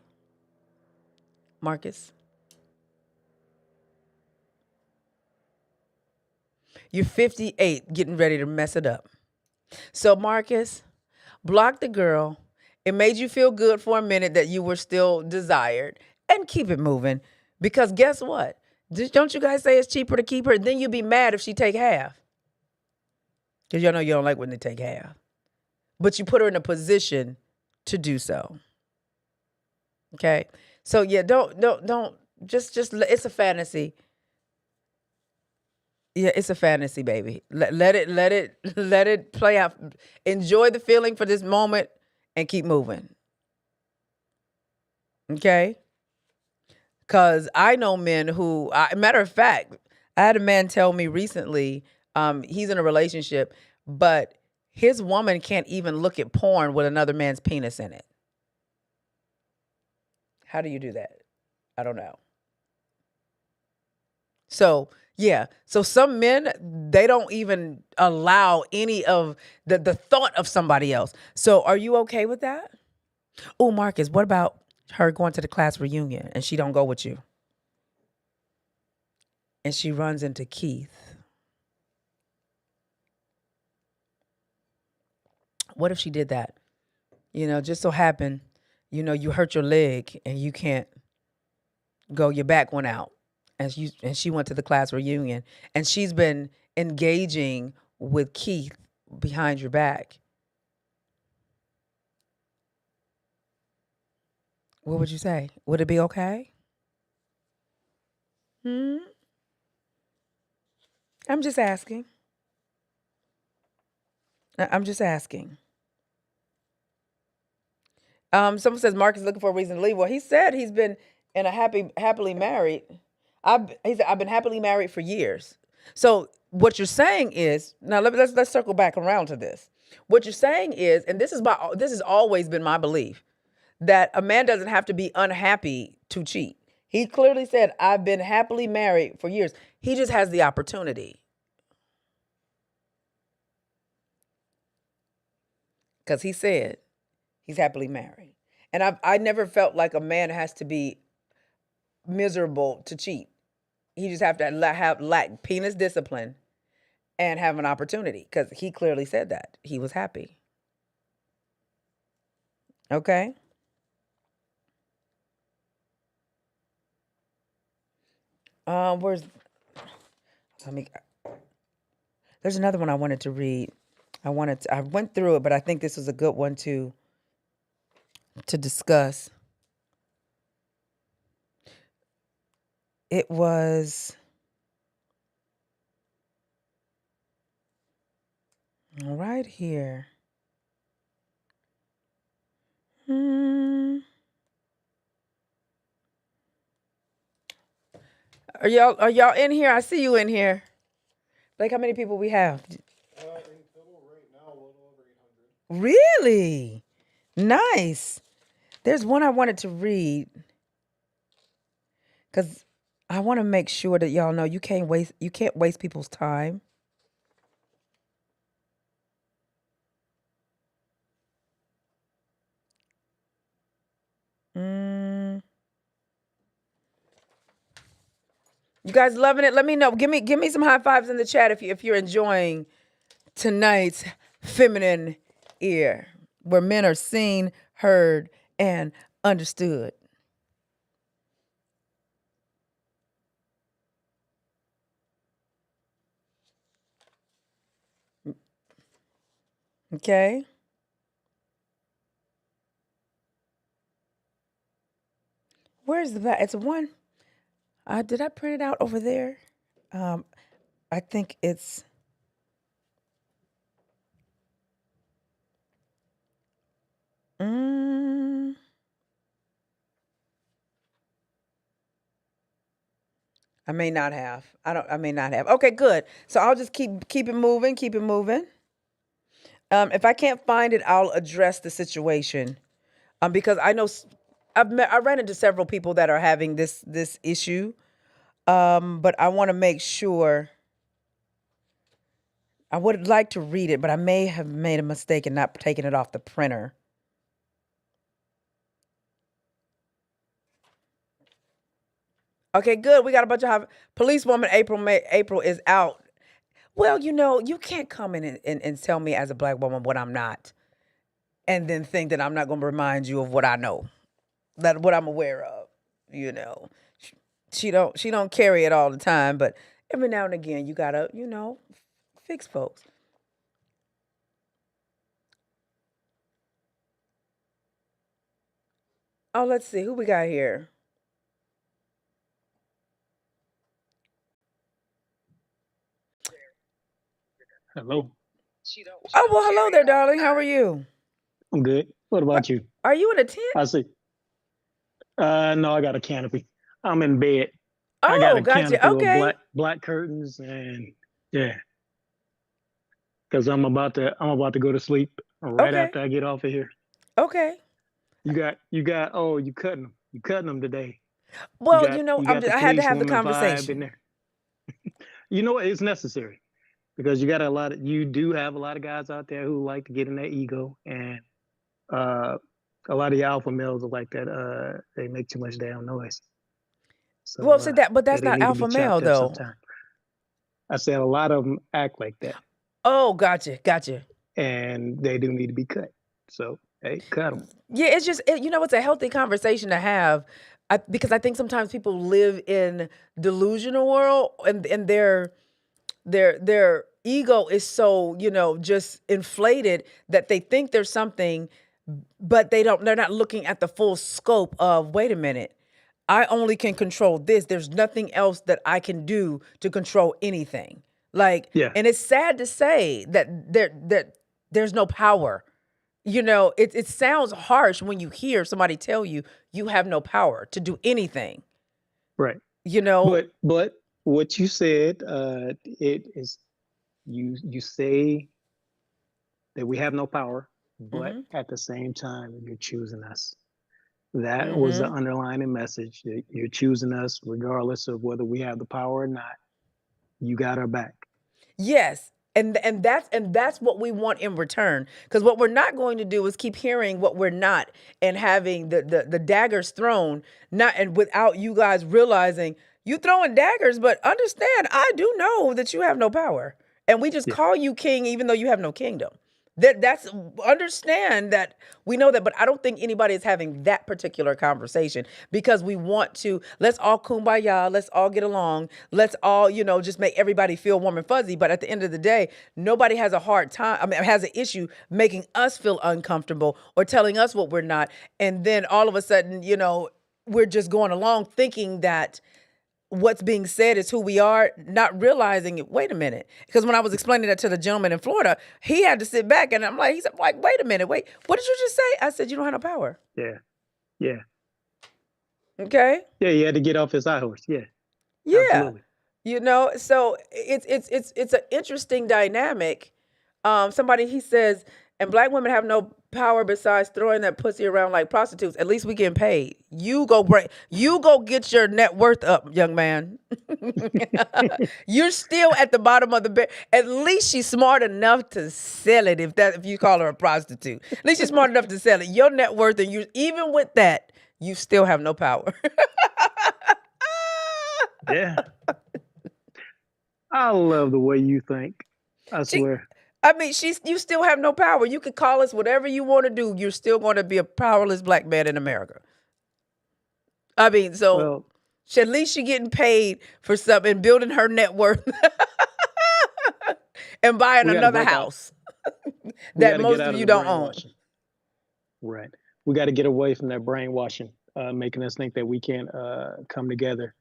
Marcus? You're 58, getting ready to mess it up. So, Marcus, block the girl. It made you feel good for a minute that you were still desired, and keep it moving. Because guess what? Don't you guys say it's cheaper to keep her? Then you'd be mad if she take half. Because you know you don't like when they take half. But you put her in a position to do so. Okay? So, yeah, don't, just, it's a fantasy. Yeah, it's a fantasy, baby. Let it play out. Enjoy the feeling for this moment and keep moving. Okay? Because I know men who, matter of fact, I had a man tell me recently, he's in a relationship, but his woman can't even look at porn with another man's penis in it. How do you do that? I don't know. So, yeah. So some men, they don't even allow any of the thought of somebody else. So are you okay with that? Oh, Marcus, what about her going to the class reunion and she don't go with you? And she runs into Keith. What if she did that? Just so happened, you hurt your leg and you can't go, your back went out. And she went to the class reunion and she's been engaging with Keith behind your back. What would you say? Would it be okay? I'm just asking. I'm just asking. Someone says Mark is looking for a reason to leave. Well, he said he's been in a happily married. He said, I've been happily married for years. So what you're saying is, now let's circle back around to this. What you're saying is, and this has always been my belief, that a man doesn't have to be unhappy to cheat. He clearly said, I've been happily married for years. He just has the opportunity. Because he said he's happily married. And I never felt like a man has to be miserable to cheat. He just have to lack penis discipline and have an opportunity, because he clearly said that he was happy. Okay. Where's let me There's another one I wanted to read. I went through it, but I think this was a good one to discuss. It was right here. Are y'all in here? I see you in here. Like how many people we have? In total, right now, a little over 800. Really? Nice. There's one I wanted to read because I want to make sure that y'all know you can't waste people's time. Mm, you guys loving it? Let me know. Give me some high fives in the chat if you're enjoying tonight's feminine ear, where men are seen, heard, and understood. Okay. Where's the back? It's one. Did I print it out over there? Um, I think it's. Mm, I may not have. I don't. I may not have. Okay, good. So I'll just keep it moving. Keep it moving. If I can't find it, I'll address the situation. Because I know I ran into several people that are having this issue. But I want to make sure. I would like to read it, but I may have made a mistake in not taking it off the printer. Okay, good. We got a bunch of policewoman. April is out. Well, you can't come in and tell me as a black woman what I'm not, and then think that I'm not going to remind you of what I know, that what I'm aware of. You know, Sh- she don't carry it all the time, but every now and again you gotta fix folks. Oh, let's see who we got here. Hello. Oh well, hello there, darling. How are you? I'm good. What What about you? are you in a tent? I see. No, I got a canopy. I'm in bed. I got Oh, a gotcha. canopy with Okay, black curtains and yeah, because I'm about to go to sleep right okay, after I get off of here. okay. You got oh you cutting them today. You Well, got you got the I had to police have the woman vibe in conversation. there. You know what? It's necessary because you do have a lot of guys out there who like to get in their ego and uh a lot of the alpha males are like that. They make too much damn noise. So Well, see that, but that's they not need to be alpha male chopped up though. sometime. I said a lot of them act like that, Oh, gotcha. and they do need to be cut. So hey, cut them. Yeah, it's just it's a healthy conversation to have, because I think sometimes people live in delusional world, and their ego is so just inflated that they think there's something, but they're not looking at the full scope of, wait a minute, I only can control this. There's nothing else that I can do to control anything. Like, Yeah, and it's sad to say that there's no power. It sounds harsh when you hear somebody tell you you have no power to do anything. right. You know. But what you said, it is you say that we have no power, but Mhm. at the same time you're choosing us. That was the Mhm. underlying message. That you're choosing us regardless of whether we have the power or not. You got our back. Yes. And that's what we want in return. Because what we're not going to do is keep hearing what we're not, and having the daggers thrown, not and without you guys realizing you throwing daggers, but understand I do know that you have no power. And we just Yeah, call you king even though you have no kingdom. That's understand that we know that, but I don't think anybody is having that particular conversation, because we want to, let's all kumbaya, let's all get along, let's all just make everybody feel warm and fuzzy. But at the end of the day, nobody has a hard time. I mean, has an issue making us feel uncomfortable or telling us what we're not, and then all of a sudden, we're just going along thinking that what's being said is who we are, not realizing it. Wait a minute. Because when I was explaining that to the gentleman in Florida, he had to sit back, and he's like, wait a minute, wait, what did you just say? I said, you don't have no power. yeah, yeah, Okay? yeah. He had to get off his high horse. Yeah, Yeah. absolutely. So it's an interesting dynamic. Somebody he says, and black women have no power besides throwing that pussy around like prostitutes. At least we getting paid. You go get your net worth up, young man. You're still at the bottom of the bed. At least she's smart enough to sell it. If you call her a prostitute, at least she's smart enough to sell it. Your net worth, and you even with that, you still have no power. Yeah, I love the way you think. I She, swear. I mean, you still have no power. You can call us whatever you want to do. You're still going to be a powerless black man in America. I mean, so Well, at least she getting paid for something, building her net worth, and buying we got to another break out. house We got that to get most out of of you the don't own. brainwashing. Right. We got to get away from that brainwashing, making us think that we can't come together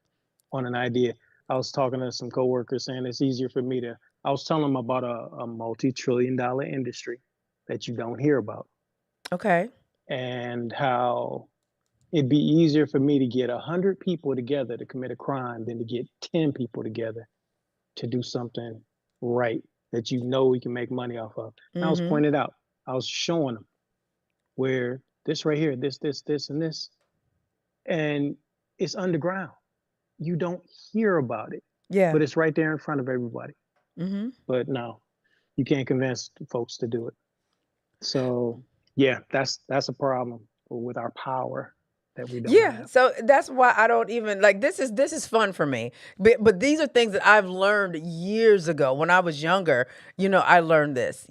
on an idea. I was talking to some coworkers saying it's easier for me to. I was telling them about a multi-trillion-dollar industry that you don't hear about, Okay. and how it'd be easier for me to get 100 people together to commit a crime than to get 10 people together to do something right that we can make money off of. And I was Mm-hmm. pointed out. I was showing them where this right here, this, and this, and it's underground. You don't hear about it, Yeah. but it's right there in front of everybody. Mm-hmm. But no, you can't convince folks to do it. So yeah, that's a problem with our power that we don't Yeah, have. so that's why I don't even like this is fun for me. But these are things that I've learned years ago when I was younger. I learned this.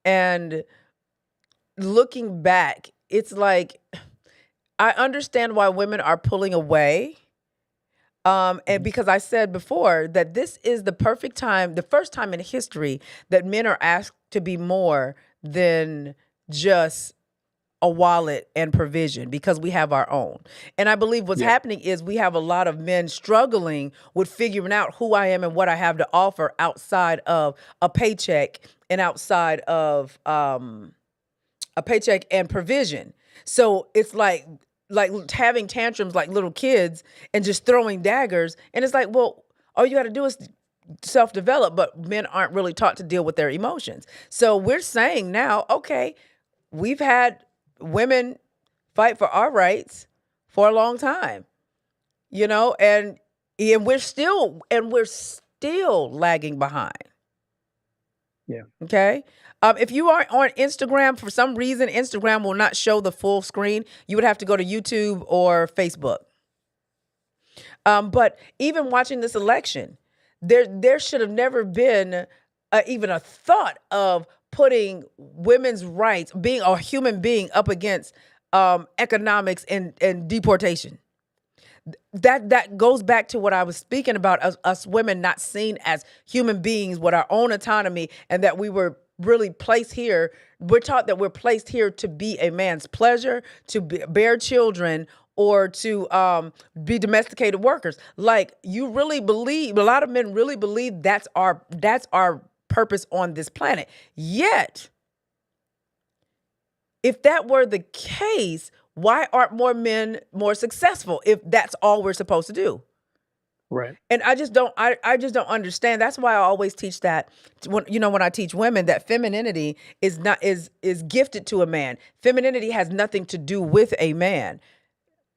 And looking back, it's like I understand why women are pulling away. And Mhm. because I said before that this is the perfect time, the first time in history that men are asked to be more than just a wallet and provision because we have our own. And I believe what's Yeah, happening is we have a lot of men struggling with figuring out who I am and what I have to offer outside of a paycheck and outside of a paycheck and provision. So it's like having tantrums like little kids and just throwing daggers. And it's like, well, all you got to do is self-develop, but men aren't really taught to deal with their emotions. So we're saying now, okay, we've had women fight for our rights for a long time, and we're still lagging behind. yeah. Okay. If you are on Instagram, for some reason, Instagram will not show the full screen. You would have to go to YouTube or Facebook. But even watching this election, there should have never been even a thought of putting women's rights, being a human being, up against economics and deportation. That goes back to what I was speaking about, us women not seen as human beings with our own autonomy, and that we were really placed here. We're taught that we're placed here to be a man's pleasure, to bear children, or to be domesticated workers. Like, you really believe, a lot of men really believe that's our purpose on this planet. Yet, if that were the case, why aren't more men more successful if that's all we're supposed to do? Right. And I just don't understand. That's why I always teach that when I teach women that femininity is gifted to a man. Femininity has nothing to do with a man.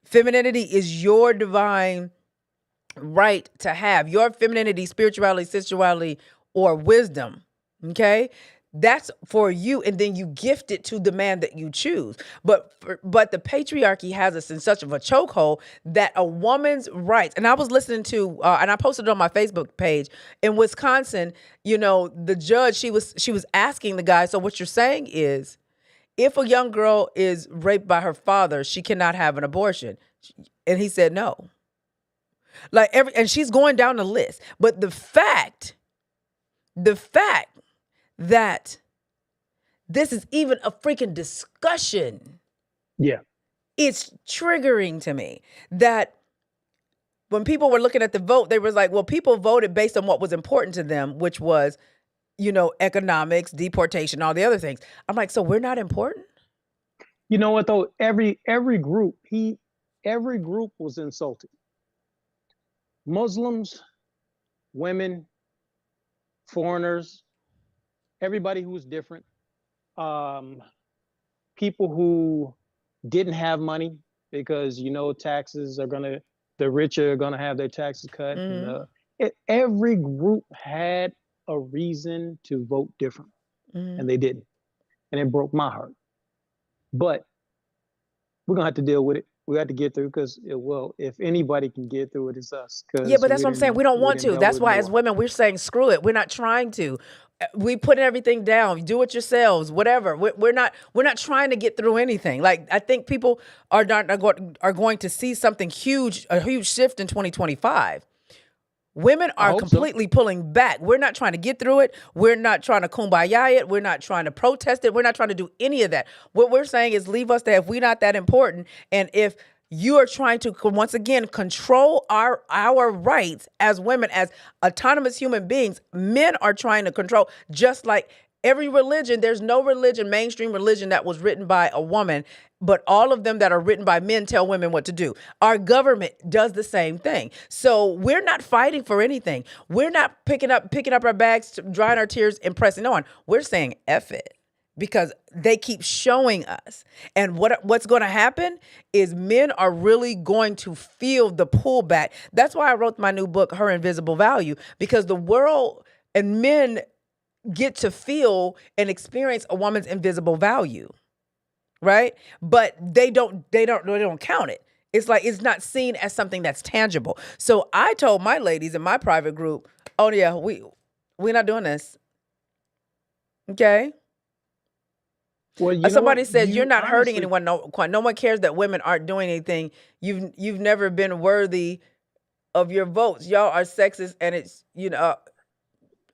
Femininity is your divine right to have. Your femininity, spirituality, sensuality, or wisdom. Okay? That's for you, and then you gift it to the man that you choose. But the patriarchy has us in such of a chokehold that a woman's rights. And I was listening to, and I posted it on my Facebook page in Wisconsin. The judge, she was asking the guy. So what you're saying is, if a young girl is raped by her father, she cannot have an abortion. And he said no. And she's going down the list. But the fact that this is even a freaking discussion, Yeah. it's triggering to me that when people were looking at the vote, they was like, well, people voted based on what was important to them, which was, economics, deportation, all the other things. I'm like, so we're not important? You know what though? Every group was insulted. Muslims, women, foreigners, everybody who was different, um, people who didn't have money because taxes are gonna the rich are gonna have their taxes cut, and Mm-hmm. every group had a reason to vote different, Mm-hmm. and they didn't, and it broke my heart. But we're gonna have to deal with it. We have to get through because, well, if anybody can get through it, it's us Yeah, because but that's what I'm saying. We don't we want didn't to. dealt That's with why, as more. women, we're saying screw it. We're not trying to. We put everything down. Do it yourselves. Whatever. We're not. We're not trying to get through anything. Like I think people are going to see something huge, a huge shift in 2025. Women I are hope so. completely pulling back. We're not trying to get through it. We're not trying to kumbaya it. We're not trying to protest it. We're not trying to do any of that. What we're saying is leave us there if we're not that important. And if you are trying to once again control our rights as women, as autonomous human beings, men are trying to control just like every religion. There's no religion, mainstream religion, that was written by a woman, but all of them that are written by men tell women what to do. Our government does the same thing. So we're not fighting for anything. We're not picking up our bags, drying our tears, and pressing on. We're saying F it. Because they keep showing us. And what's going to happen is men are really going to feel the pullback. That's why I wrote my new book, Her Invisible Value, because the world and men get to feel and experience a woman's invisible value, right? But they don't count it. It's like it's not seen as something that's tangible. So I told my ladies in my private group, "Oh yeah, we're not doing this." Okay? Well, you know what? Somebody said you're You not hurting honestly, anyone. No one cares that women aren't doing anything. You've never been worthy of your votes. Y'all are sexist, and it's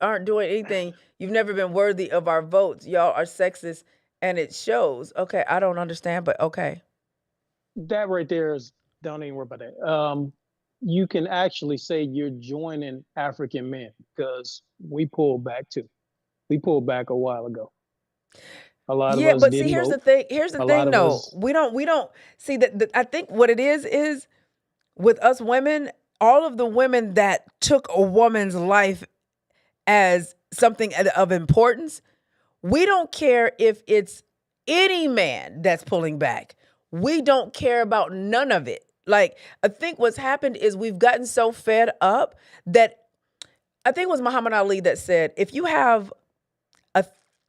aren't doing anything. You've never been worthy of our votes. Y'all are sexist, and it shows. Okay, I don't understand, but okay. that right there is, don't even worry about that. You can actually say you're joining African men because we pulled back too. We pulled back a while ago. A lot of Yeah, us but see, didn't here's the vote. thing. Here's the A lot thing. of No, us, we don't see that. I think what it is with us women. All of the women that took a woman's life as something of importance, we don't care if it's any man that's pulling back. We don't care about none of it. Like, I think what's happened is we've gotten so fed up that I think it was Muhammad Ali that said, if you have a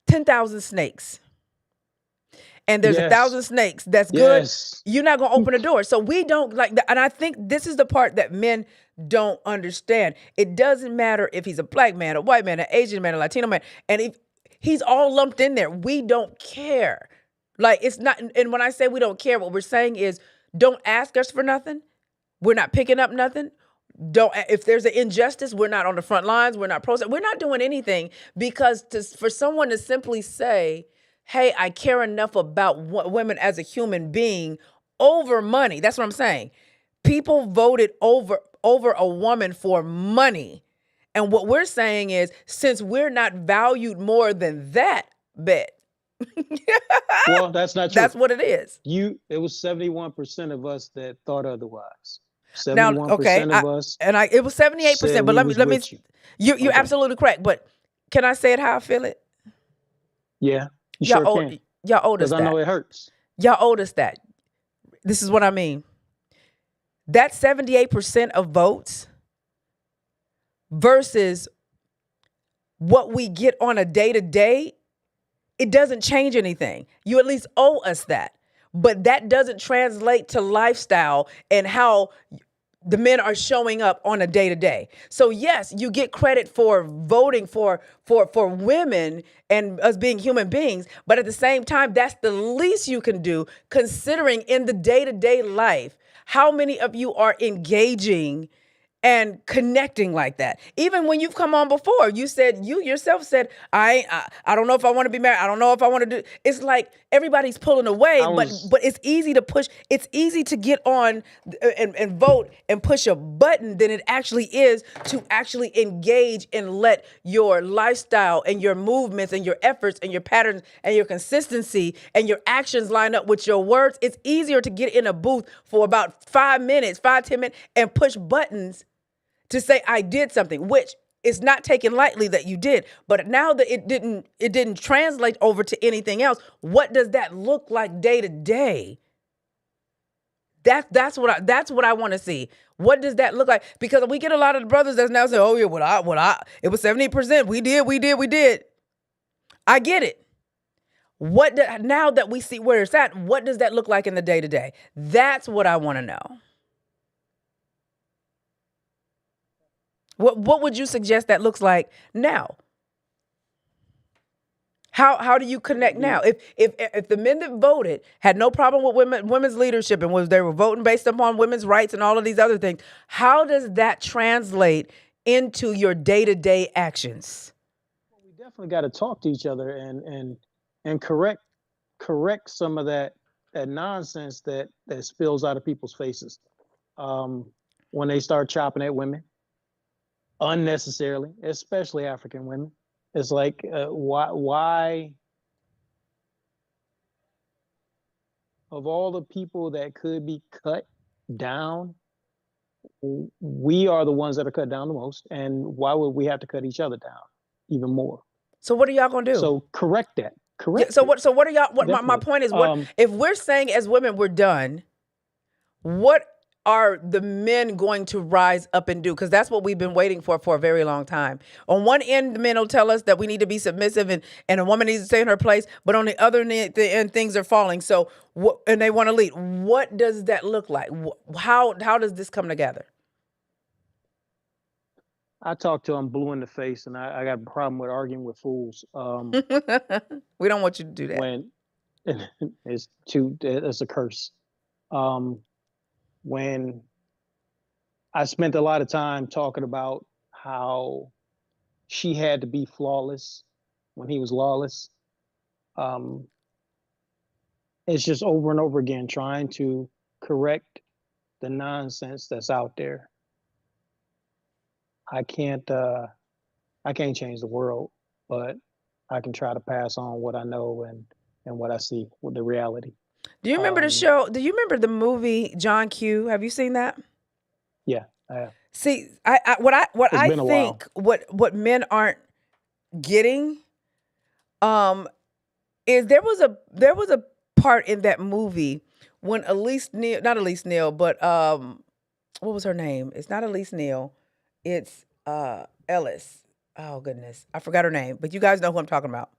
10,000 snakes and there's a yes, thousand snakes that's good, yes. you're not going to open a door. So we don't like that. And I think this is the part that men don't understand. It doesn't matter if he's a black man, a white man, an Asian man, a Latino man, and if he's all lumped in there, we don't care. Like, it's not, and when I say we don't care, what we're saying is don't ask us for nothing. We're not picking up nothing. Don't, if there's an injustice, we're not on the front lines. We're not protesting. We're not doing anything because for someone to simply say, "Hey, I care enough about women as a human being over money." That's what I'm saying. People voted over a woman for money, and what we're saying is, since we're not valued more than that, bet Well, that's not true. that's what it is. It was 71% of us that thought otherwise. Now, okay, 71% of us it was said 78%, but we let me was with you. you're Okay. absolutely correct. But can I say it how I feel it? Yeah, you Y'all sure owe can. y'all owed Because us I know that. it hurts. Y'all owed us that. This is what I mean. That 78% of votes versus what we get on a day to day, it doesn't change anything. You at least owe us that. But that doesn't translate to lifestyle and how the men are showing up on a day to day. So yes, you get credit for voting for women and us being human beings, but at the same time, that's the least you can do considering in the day to day life how many of you are engaging and connecting like that. Even when you've come on before, you yourself said, I don't know if I want to be married. I don't know if I want to do. It's like everybody's pulling away, I but was, but it's easy to push. It's easy to get on and vote and push a button than it actually is to actually engage and let your lifestyle and your movements and your efforts and your patterns and your consistency and your actions line up with your words. It's easier to get in a booth for about 5 minutes, 5, 10 minutes, and push buttons to say I did something, which it's not taken lightly that you did. But now that it didn't translate over to anything else, what does that look like day to day? That's what I want to see. What does that look like? Because we get a lot of the brothers that's now saying, "Oh yeah, what I it was 70%. We did." I get it. Now that we see where it's at, what does that look like in the day to day? That's what I want to know. What would you suggest that looks like now? How do you connect now? If the men that voted had no problem with women's leadership and they were voting based upon women's rights and all of these other things, how does that translate into your day-to-day actions? We definitely got to talk to each other and correct some of that nonsense that spills out of people's faces um, when they start chopping at women unnecessarily, especially African women. It's like why of all the people that could be cut down, we are the ones that are cut down the most, and why would we have to cut each other down even more? So what are y'all gonna do? So correct that. Yeah, Correct so it. what are y'all what my Definitely. point is, what if we're saying as women we're done, what are the men going to rise up and do? Because that's what we've been waiting for a very long time. On one end, the men will tell us that we need to be submissive and a woman needs to stay in her place. But on the other end, things are falling. So, and they want to lead. What does that look like? How does this come together? I talk to them blue in the face, and I got a problem with arguing with fools. We don't want you to do that. When it's a curse. Um, when I spent a lot of time talking about how she had to be flawless when he was lawless. Um, it's just over and over again trying to correct the nonsense that's out there. I can't uh, I can't change the world, but I can try to pass on what I know and what I see with the reality. Do you remember the Um, show? Do you remember the movie John Q? Have you seen that? yeah, See, what it's I been a while. think what men aren't getting um is there was a part in that movie when Elise Neal, not Elise Neal, but what was her name? It's not Elise Neal. It's Ellis. Oh goodness. I forgot her name, but you guys know who I'm talking about.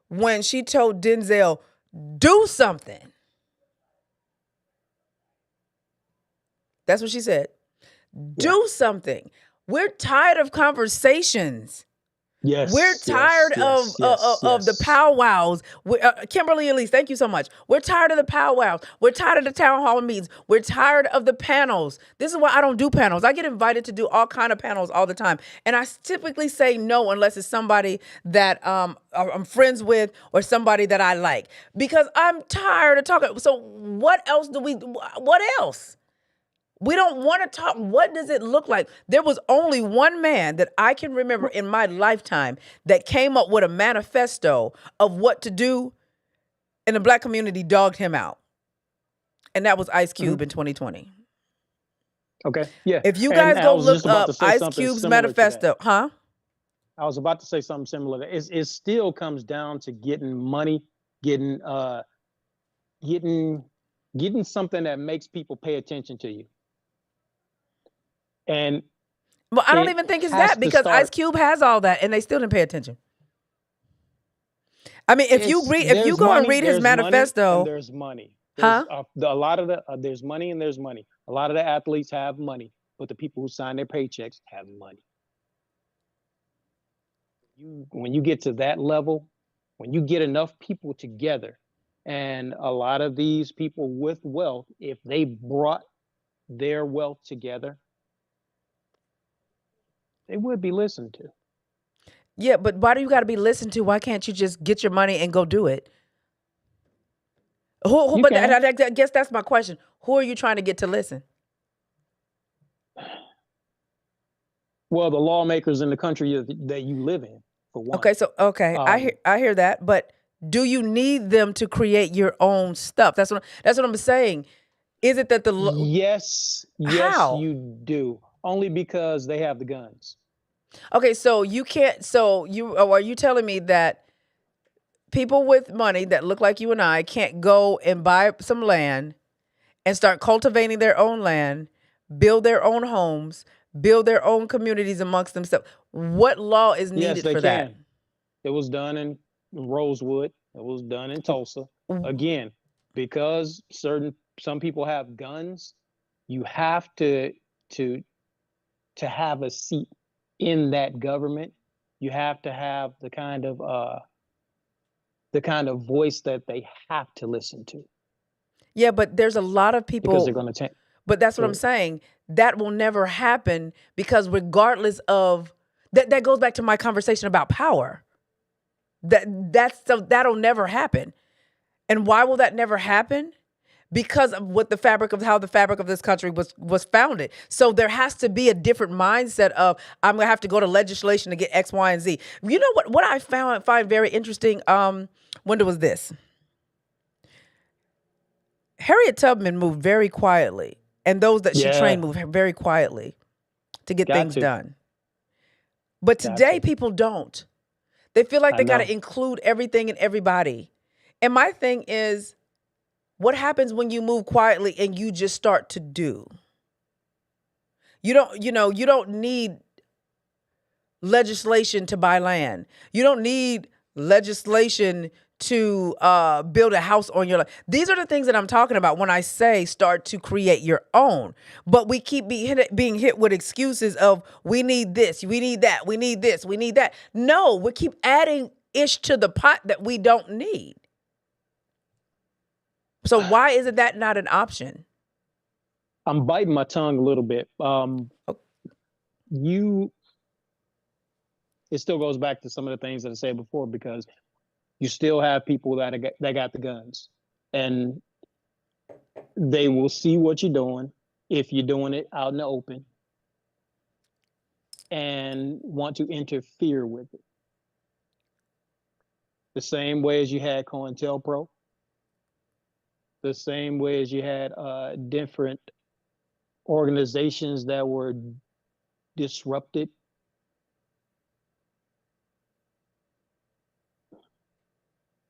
When she told Denzel, "Do something." That's what she said. Yeah. Do something. We're tired of conversations. We're Yes, yes, tired of yes, yes, the yes. powwows. Kimberly Elise, thank you so much. We're tired of the powwows. We're tired of the town hall meetings. We're tired of the panels. This is why I don't do panels. I get invited to do all kind of panels all the time, and I typically say no unless it's somebody that I'm friends with or somebody that I like, because I'm tired of talking. So what else do we? What else? We don't want to talk. What does it look like? There was only one man that I can remember in my lifetime that came up with a manifesto of what to do, and the black community dogged him out. And that was Ice Mhm. Cube in 2020. Okay, yeah. If you And guys I go was just look about to up say Ice something Cube's similar to that. manifesto, huh? I was about to say something similar to that. It still comes down to getting money, getting getting getting something that makes people pay attention to you. And Well, I don't it even think it's has that, to because Ice start. Cube has all that and they still didn't pay attention. I mean, if you go and read his There's money, and manifesto, there's money. huh? A lot of the there's money and there's money. A lot of the athletes have money, but the people who sign their paychecks have money. When you get to that level, when you get enough people together, and a lot of these people with wealth, if they brought their wealth together, they would be listened to. Yeah, but why do you got to be listened to? Why can't you just get your money and go do it? You But can. I guess that's my question. Who are you trying to get to listen? Well, the lawmakers in the country that you live in, for one. Okay, Um, I hear that, but do you need them to create your own stuff? That's what I'm saying. Is it that yes, yes, how? you do. only because they have the guns. Okay, so you can't. So you are you telling me that people with money that look like you and I can't go and buy some land and start cultivating their own land, build their own homes, build their own communities amongst themselves? What law is Yes, needed they for that? can. It was done in Rosewood. It was done in Tulsa. Again, because some people have guns, you have to to have a seat in that government. You have to have the kind of voice that they have to listen to Yeah, but there's a lot of because they're people. going to change. But that's what Go I'm ahead. saying. That will never happen because regardless of that goes back to my conversation about power. That'll never happen. And why will that never happen? Because of what the fabric of how the fabric of this country was founded. So there has to be a different mindset of I'm gonna have to go to legislation to get X, Y, and Z. You know what I find very interesting? When was this? Harriet Tubman moved very quietly, and those that she trained Yeah, moved very quietly to get got things to, done. But got today to. people don't. They feel like I they got know. to include everything and everybody. And my thing is, what happens when you move quietly and you just start to do? You don't need legislation to buy land. You don't need legislation to build a house on your land. These are the things that I'm talking about when I say start to create your own. But we keep being hit with excuses of we need this, we need that, we need this, we need that. No, we keep adding ish to the pot that we don't need. So why isn't that not an option? I'm biting my tongue a little bit. Oh, You, it still goes back to some of the things that I said before because you still have people that got the guns, and they will see what you're doing if you're doing it out in the open and want to interfere with it. The same way as you had COINTELPRO, the same way as you had different organizations that were disrupted.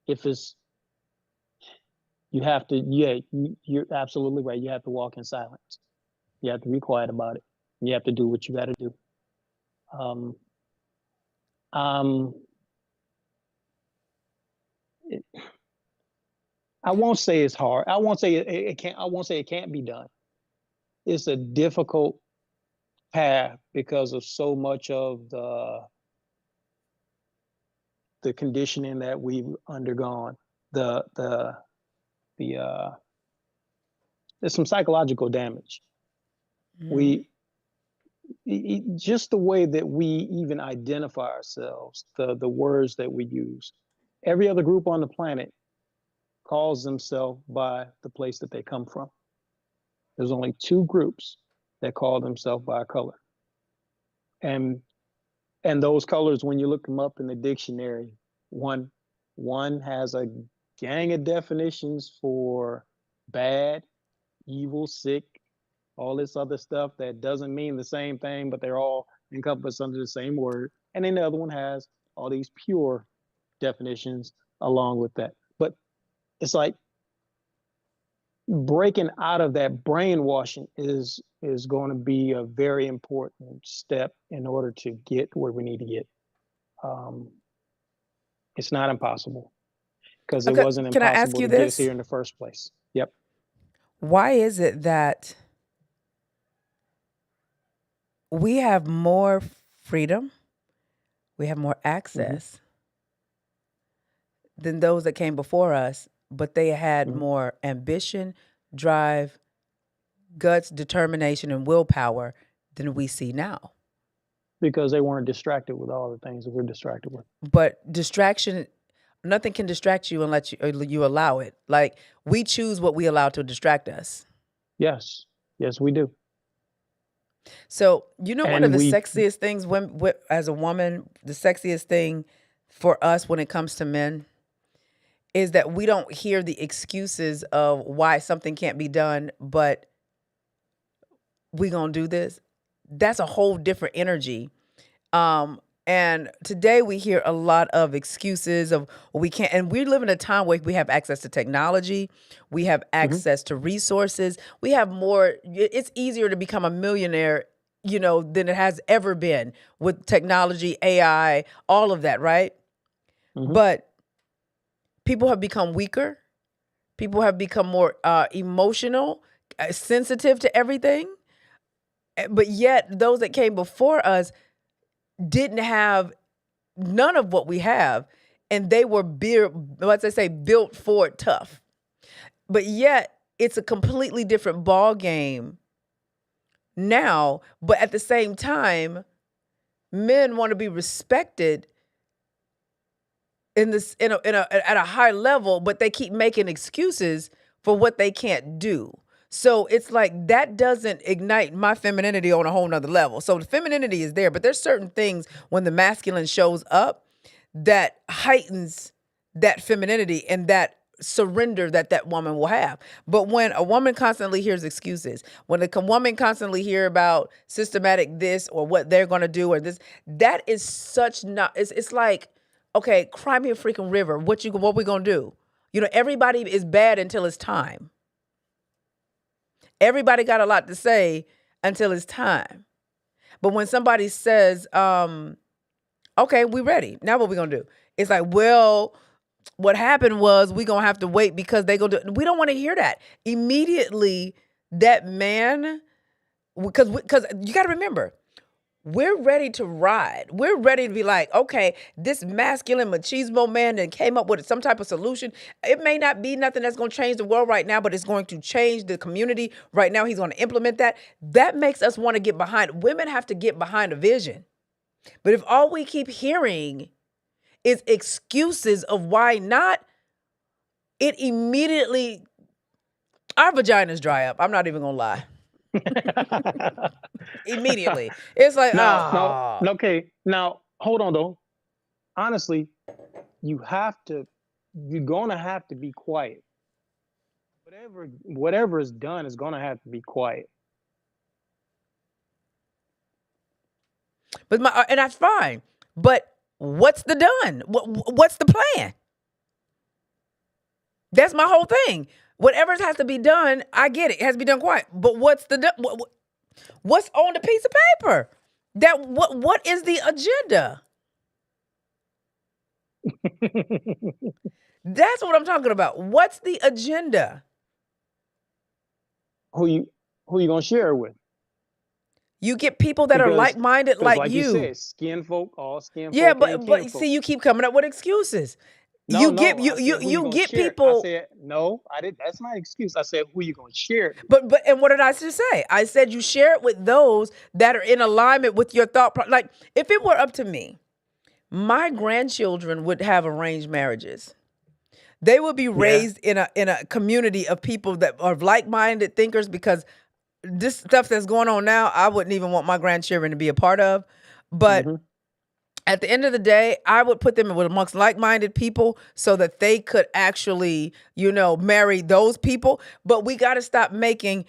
If it's you have to, yeah, you're absolutely right. You have to walk in silence. You have to be quiet about it. You have to do what you got to do. Um, um, it, I won't say it's hard. I won't say it can't. I won't say it can't be done. It's a difficult path because of so much of the conditioning that we've undergone. The the there's some psychological damage. mhm. We just the way that we even identify ourselves, the words that we use. Every other group on the planet calls themselves by the place that they come from. There's only two groups that call themselves by a color. And and those colors, when you look them up in the dictionary, one one has a gang of definitions for bad, evil, sick, all this other stuff that doesn't mean the same thing, but they're all encompassed under the same word. And then the other one has all these pure definitions along with that. But it's like breaking out of that brainwashing is going to be a very important step in order to get where we need to get. Um, it's not impossible because it Okay, wasn't can I ask impossible you to get us this? here in the first place. Yep. Why is it that we have more freedom, we have more Mm-hmm. access than those that came before us, but they had Mm-hmm. more ambition, drive, guts, determination, and willpower than we see now? Because they weren't distracted with all the things that we're distracted with. But distraction, nothing can distract you unless you allow it. Like we choose what we allow to distract us. Yes. Yes, we do. So one of And the we sexiest things when as a woman, the sexiest thing for us when it comes to men is that we don't hear the excuses of why something can't be done, but we gonna do this. that's a whole different energy. And today we hear a lot of excuses of we can't, and we live in a time where we have access to technology, we have Hmm. access to resources, we have more. It's easier to become a millionaire, than it has ever been with technology, AI, all of that, right? Hmm. But people have become weaker. People have become more emotional, sensitive to everything. But yet, those that came before us didn't have none of what we have, and they were let's say built for it tough. But yet, it's a completely different ball game now. But at the same time, men want to be respected in this at a high level, but they keep making excuses for what they can't do. So it's like that doesn't ignite my femininity on a whole nother level. So the femininity is there, but there's certain things when the masculine shows up that heightens that femininity and that surrender that woman will have. But when a woman constantly hears excuses, when a woman constantly hear about systematic this or what they're going to do or this, that is such not. It's like, okay, cry me a freaking river. What we gonna do? Everybody is bad until it's time. Everybody got a lot to say until it's time. But when somebody says, okay, we ready. Now what we gonna do? It's like, well, what happened was we gonna have to wait because they gonna do. We don't want to hear that immediately. That man, because you got to remember, we're ready to ride. We're ready to be like, okay, this masculine machismo man that came up with some type of solution. It may not be nothing that's going to change the world right now, but it's going to change the community right now. He's going to implement that. That makes us want to get behind. Women have to get behind a vision. But if all we keep hearing is excuses of why not, it immediately, our vaginas dry up. I'm not even going to lie. Immediately. It's like, Now, no, ah. okay. Now, hold on though. Honestly, you have to. You're gonna have to be quiet. Whatever is done is gonna have to be quiet. And that's fine. But what's the done? What's the plan? That's my whole thing. Whatever has to be done, I get it. It has to be done quiet. But what's the what's on the piece of paper? What is the agenda? That's what I'm talking about. What's the agenda? who you who you gonna share it with? You get people that are Because like-minded because like like you you. said, skin folk, all skin Yeah, folk ain't but kin see, folk. you keep coming up with excuses. No, Get no. I said who you you gonna get share it. I people. said no. I did. That's my excuse. I said who you gonna share it with. But and what did I just say? I said you share it with those that are in alignment with your like if it were up to me, my grandchildren would have arranged marriages. They would be Yeah. raised in a community of people that are like-minded thinkers because this stuff that's going on now, I wouldn't even want my grandchildren to be a part of. But Hmm. at the end of the day, I would put them with amongst like-minded people so that they could actually, marry those people. But we got to stop making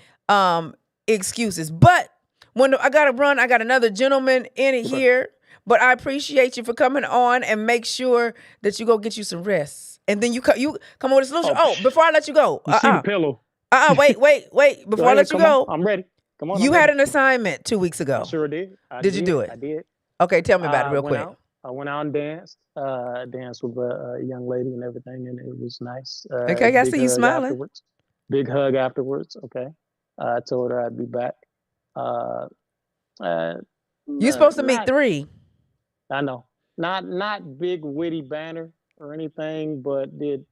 excuses. But when I got to run, I got another gentleman in it Okay. here. But I appreciate you for coming on and make sure that you go get you some rest. And then you come up with a solution. Oh, Oh, before I let you go, you see the pillow. wait. Go Before I let ahead. you Come on. go, I'm ready. Come on. I'm you had ready. an assignment 2 weeks I ago. sure did. I Did you do did. it? I did. Okay, tell me about it I real went quick. out. I went out and danced. Danced with a young lady and everything, and it was nice. Okay, I Big see you hug smiling. afterwards. Big hug afterwards. Okay. I told her I'd be back. Uh, uh, You're supposed to meet not. 3. I know. Not big witty banner or anything, but did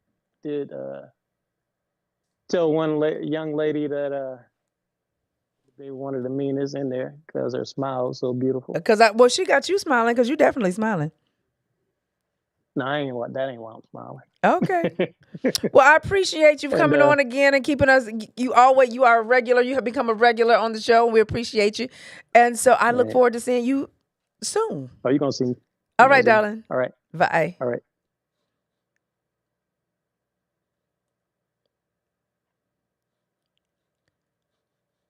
tell one young lady that they wanted the meanest in there because her smile was so beautiful. Well, she got you smiling because you definitely smiling. No, I ain't what that ain't why I'm Okay. smiling. Well, I appreciate you And coming on again and keeping us. You are a regular. You have become a regular on the show. And we appreciate you. And so I look man, forward to seeing you soon. oh, you gonna see me? All You gonna right, see me? darling. All right, Bye. all right.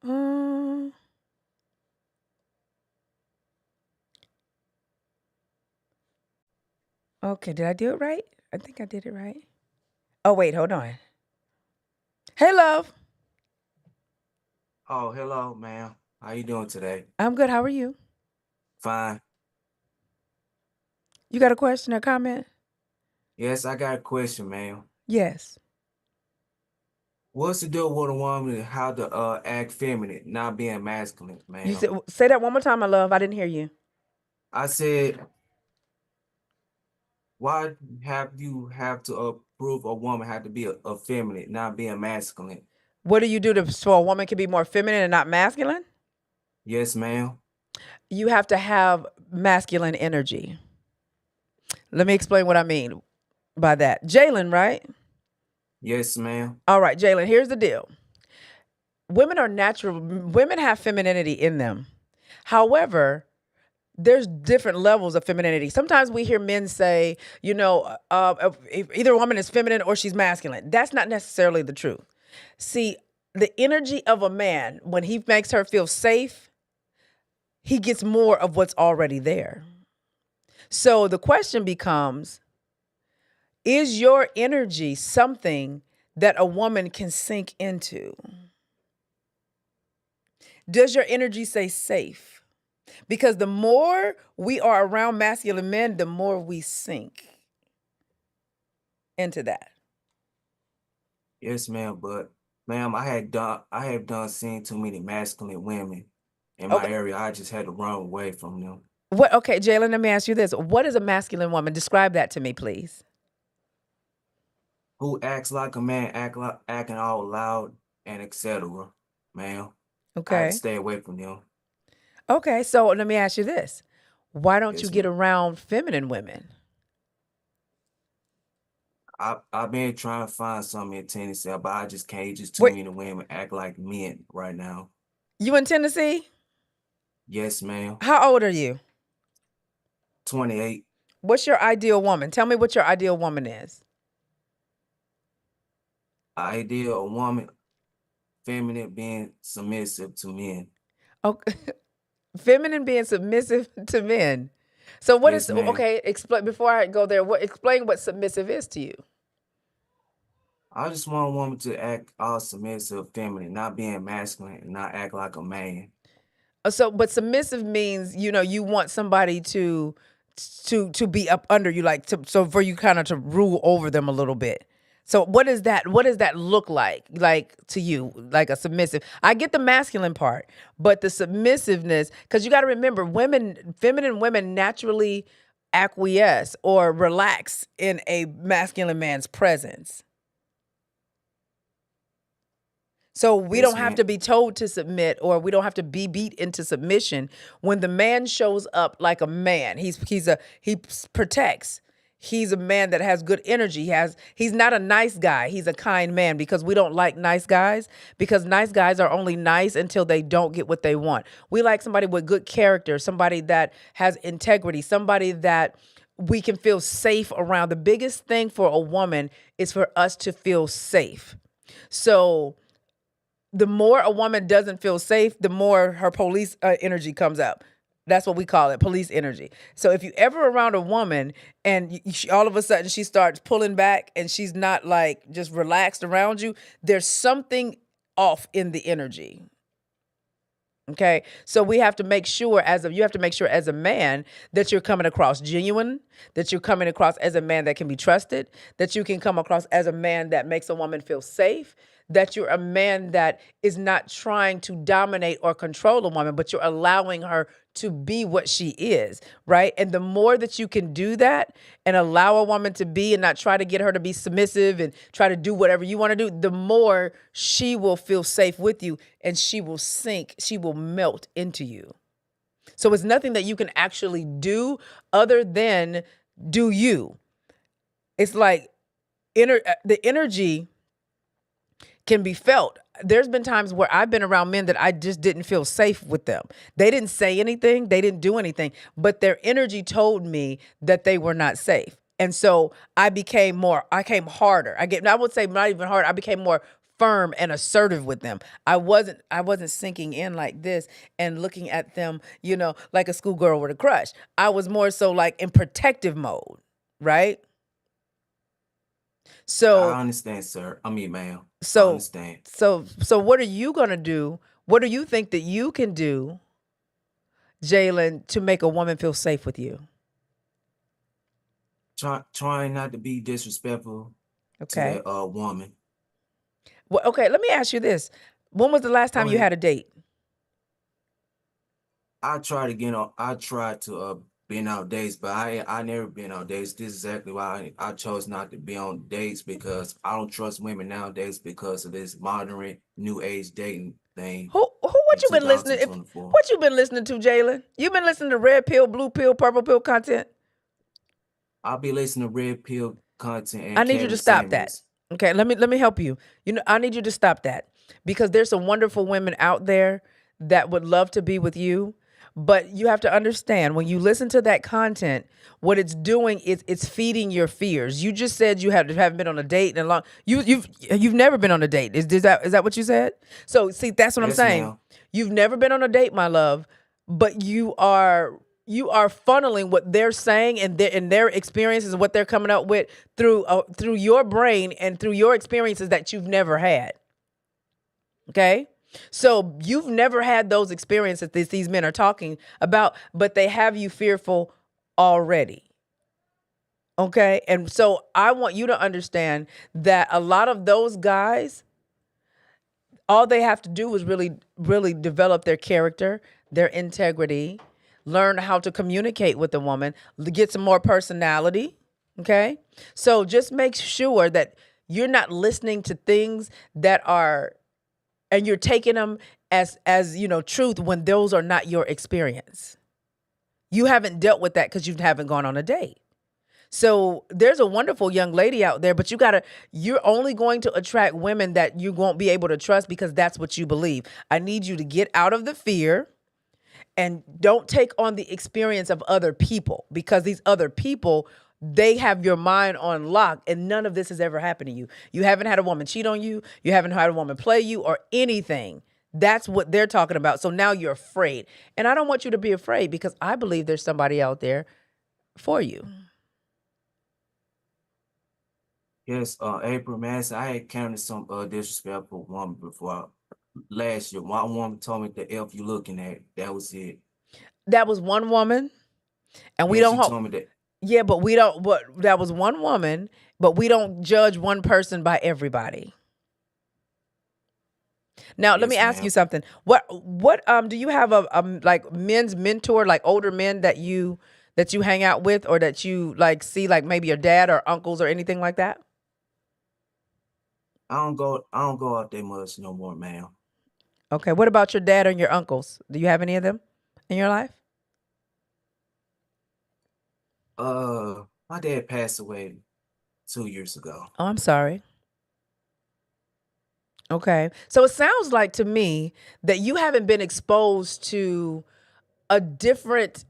Um, Okay, did I do it right? I think I did it right. Oh, wait, hold on. Hey, love. Oh, hello, ma'am. How you doing today? I'm good. How are you? Fine. You got a question or comment? Yes, I got a question, ma'am. Yes. What's the deal with a woman and how to act feminine, not being masculine, You ma'am? said say that one more time, my love. I didn't hear you. I said, why have you have to prove a woman have to be a feminine, not being masculine? What do you do to so a woman can be more feminine and not masculine? Yes, ma'am. You have to have masculine energy. Let me explain what I mean by that. Jalen, right? Yes, ma'am. All right, Jalen, here's the deal. Women are natural, women have femininity in them. However, there's different levels of femininity. Sometimes we hear men say, if either a woman is feminine or she's masculine. That's not necessarily the truth. See, the energy of a man, when he makes her feel safe, he gets more of what's already there. So the question becomes, is your energy something that a woman can sink into? Does your energy say safe? Because the more we are around masculine men, the more we sink into that. Yes, ma'am. But ma'am, I have done seen too many masculine women in my Okay. area. I just had to run away from them. What okay, Jalen, let me ask you this. What is a masculine woman? Describe that to me, please. Who acts like a man, acting all loud and etc. Ma'am, I had to Okay. stay away from them. Okay, so let me ask you this. Why don't you Yes, get ma'am. around feminine women? I've been trying to find something in Tennessee, but I just can't. Just too Wait, many women act like men right now. you in Tennessee? Yes, ma'am. How old are you? 28. What's your ideal woman? Tell me what your ideal woman is. Ideal a woman, feminine, being submissive to men. Okay. Feminine being submissive to men. So what Yes, is ma'am. okay, explain before I go there, what explain what submissive is to you. I just want a woman to act all submissive, feminine, not being masculine, and not act like a man. So but submissive means, you want somebody to be up under you, like so for you kind of to rule over them a little bit. So what does that look like to you, like a submissive? I get the masculine part, but the submissiveness, because you got to remember, feminine women naturally acquiesce or relax in a masculine man's presence. So we don't Yes, have ma'am. to be told to submit, or we don't have to be beat into submission. When the man shows up like a man, he protects. He's a man that has good energy. He's not a nice guy. He's a kind man, because we don't like nice guys, because nice guys are only nice until they don't get what they want. We like somebody with good character, somebody that has integrity, somebody that we can feel safe around. The biggest thing for a woman is for us to feel safe. So the more a woman doesn't feel safe, the more her police energy comes up. That's what we call it, police energy. So if you ever around a woman and all of a sudden she starts pulling back and she's not like just relaxed around you, there's something off in the energy. Okay. So we have to make sure you have to make sure as a man that you're coming across genuine, that you're coming across as a man that can be trusted, that you can come across as a man that makes a woman feel safe, that you're a man that is not trying to dominate or control a woman, but you're allowing her to be what she is, right? And the more that you can do that and allow a woman to be and not try to get her to be submissive and try to do whatever you want to do, the more she will feel safe with you and she will melt into you. So it's nothing that you can actually do other than do you. It's like the energy can be felt. There's been times where I've been around men that I just didn't feel safe with them. They didn't say anything, they didn't do anything, but their energy told me that they were not safe. And so I came harder. I would say not even hard. I became more firm and assertive with them. I wasn't sinking in like this and looking at them, like a schoolgirl with a crush. I was more so like in protective mode, right? I So understand, sir. I mean, ma'am. I so understand. so what are you gonna do? What do you think that you can do, Jalen, to make a woman feel safe with you? Trying not to be disrespectful to Okay. that woman. Well, okay, let me ask you this. When was the last Go time you ahead. had a date? I try to get on. I try to been on dates, but I never been on dates. This is exactly why I chose not to be on dates because I don't trust women nowadays because of this modern new age dating thing Who in what you been listening? 2024. What you been listening to, Jalen? You been listening to red pill, blue pill, purple pill content? I'll be listening to Red Pill content I and need you to Kevin stop that. Samuels. Okay, let me help you. You know, I need you to stop that because there's some wonderful women out there that would love to be with you, but you have to understand when you listen to that content, what it's doing is it's feeding your fears. You just said you haven't been on a date in a long. You've never been on a date. Is that what you said? So see, that's what I'm Yes, saying. ma'am. You've never been on a date, my love, but you are funneling what they're saying and their experiences and what they're coming up with through your brain and through your experiences that you've never had. Okay, so you've never had those experiences that these men are talking about, but they have you fearful already. Okay, and so I want you to understand that a lot of those guys, all they have to do is really develop their character, their integrity, learn how to communicate with the woman, get some more personality. Okay, so just make sure that you're not listening to things that are, and you're taking them as truth when those are not your experience. You haven't dealt with that because you haven't gone on a date. So there's a wonderful young lady out there, but you're only going to attract women that you won't be able to trust because that's what you believe. I need you to get out of the fear and don't take on the experience of other people because these other people, they have your mind on lock and none of this has ever happened to you. You haven't had a woman cheat on you. You haven't had a woman play you or anything. That's what they're talking about. So now you're afraid. And I don't want you to be afraid because I believe there's somebody out there for you. Yes, April Madison. I had encountered some disrespectful woman before. Last year, one woman told me the F you looking at. That was it. That was one woman, and we Yeah, don't she hope. told me that. Yeah, but we don't. But that was one woman, but we don't judge one person by everybody. Now, let me Yes, ask you ma'am. something. What do you have a like men's mentor, like older men that you hang out with, or that you like see, like maybe your dad or uncles or anything like that? I don't go out there much no more, ma'am. Okay. What about your dad and your uncles? Do you have any of them in your life? My dad passed away 2 years ago. Oh, I'm sorry. Okay. So it sounds like to me that you haven't been exposed to a different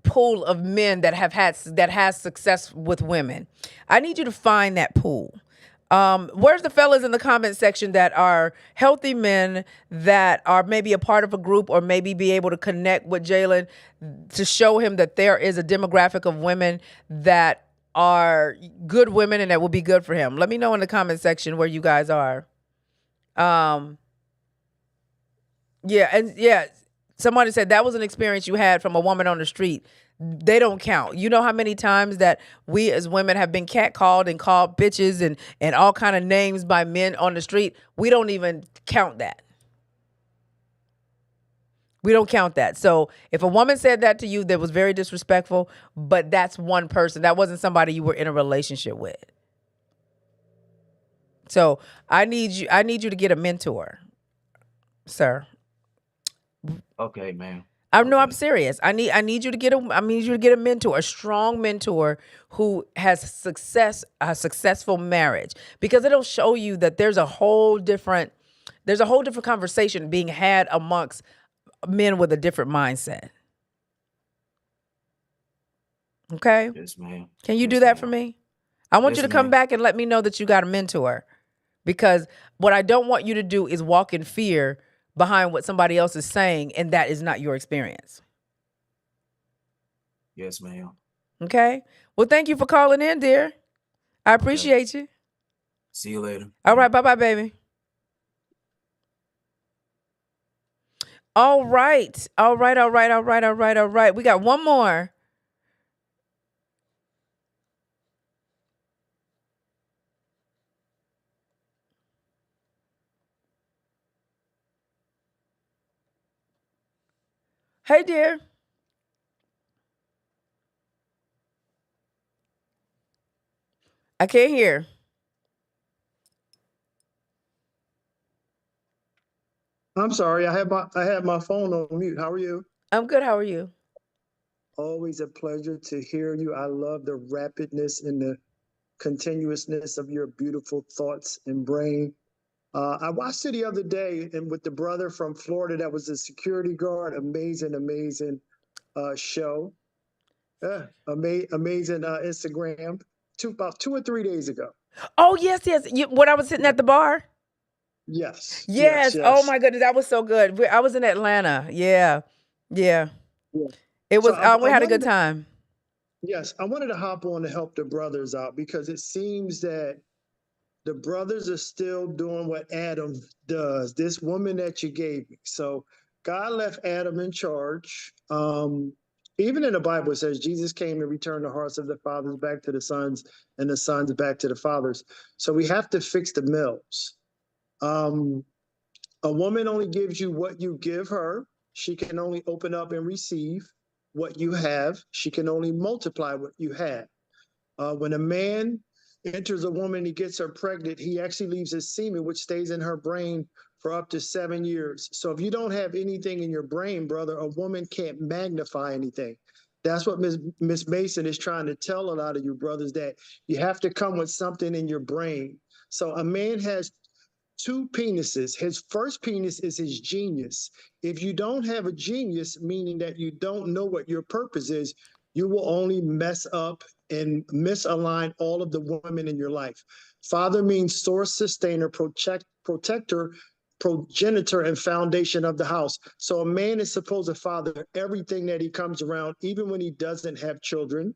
pool of men that has success with women. I need you to find that pool. Where's the fellas in the comment section that are healthy men that are maybe a part of a group or maybe be able to connect with Jalen to show him that there is a demographic of women that are good women and that will be good for him? Let me know in the comment section where you guys are. Um, yeah, and yeah, somebody said that was an experience you had from a woman on the street. They don't count. You know how many times that we as women have been catcalled and called bitches and all kind of names by men on the street. We don't even count that. We don't count that. So if a woman said that to you, that was very disrespectful, but that's one person. That wasn't somebody you were in a relationship with. So I need you to get a mentor, sir. Okay, ma'am. I know I'm Okay. serious. I need you to get a mentor, a strong mentor who has a successful marriage, because it'll show you that there's a whole different conversation being had amongst men with a different mindset. Okay? Yes, ma'am. Can you do Yes, that for ma'am. me? I want you Yes, to come ma'am. back and let me know that you got a mentor, because what I don't want you to do is walk in fear behind what somebody else is saying and that is not your experience. Yes, ma'am. Okay. Well, thank you for calling in, dear. I Okay. appreciate you. See you later. All right. Bye bye, baby. All right. All right. All right. All right. All right. All right. We got one more. Hey, dear. I can't hear. I'm sorry, I had my phone on mute. How are you? I'm good. How are you? Always a pleasure to hear you. I love the rapidness and the continuousness of your beautiful thoughts and brain. I watched it the other day and with the brother from Florida that was a security guard. Amazing, amazing show. Amazing Instagram. About 2 or 3 days ago. Oh, yes, yes. When I was sitting Yeah. at the bar? Yes, yes, Yes. Oh, yes. my goodness. That was so good. I was in Atlanta. Yeah. Yeah. Yeah. It So was, we I had a wanted good to, time. yes, I wanted to hop on to help the brothers out because it seems that the brothers are still doing what Adam does. This woman that you gave me. So God left Adam in charge. Even in the Bible, it says Jesus came to return the hearts of the fathers back to the sons and the sons back to the fathers. So we have to fix the mills. Um, a woman only gives you what you give her. She can only open up and receive what you have. She can only multiply what you have. When a man enters a woman, he gets her pregnant, he actually leaves his semen, which stays in her brain for up to 7 years. So if you don't have anything in your brain, brother, a woman can't magnify anything. That's what Miss Mason is trying to tell a lot of you brothers, that you have to come with something in your brain. So a man has two penises. His first penis is his genius. If you don't have a genius, meaning that you don't know what your purpose is, you will only mess up and misalign all of the women in your life. Father means source, sustainer, protector, progenitor, and foundation of the house. So a man is supposed to father everything that he comes around, even when he doesn't have children.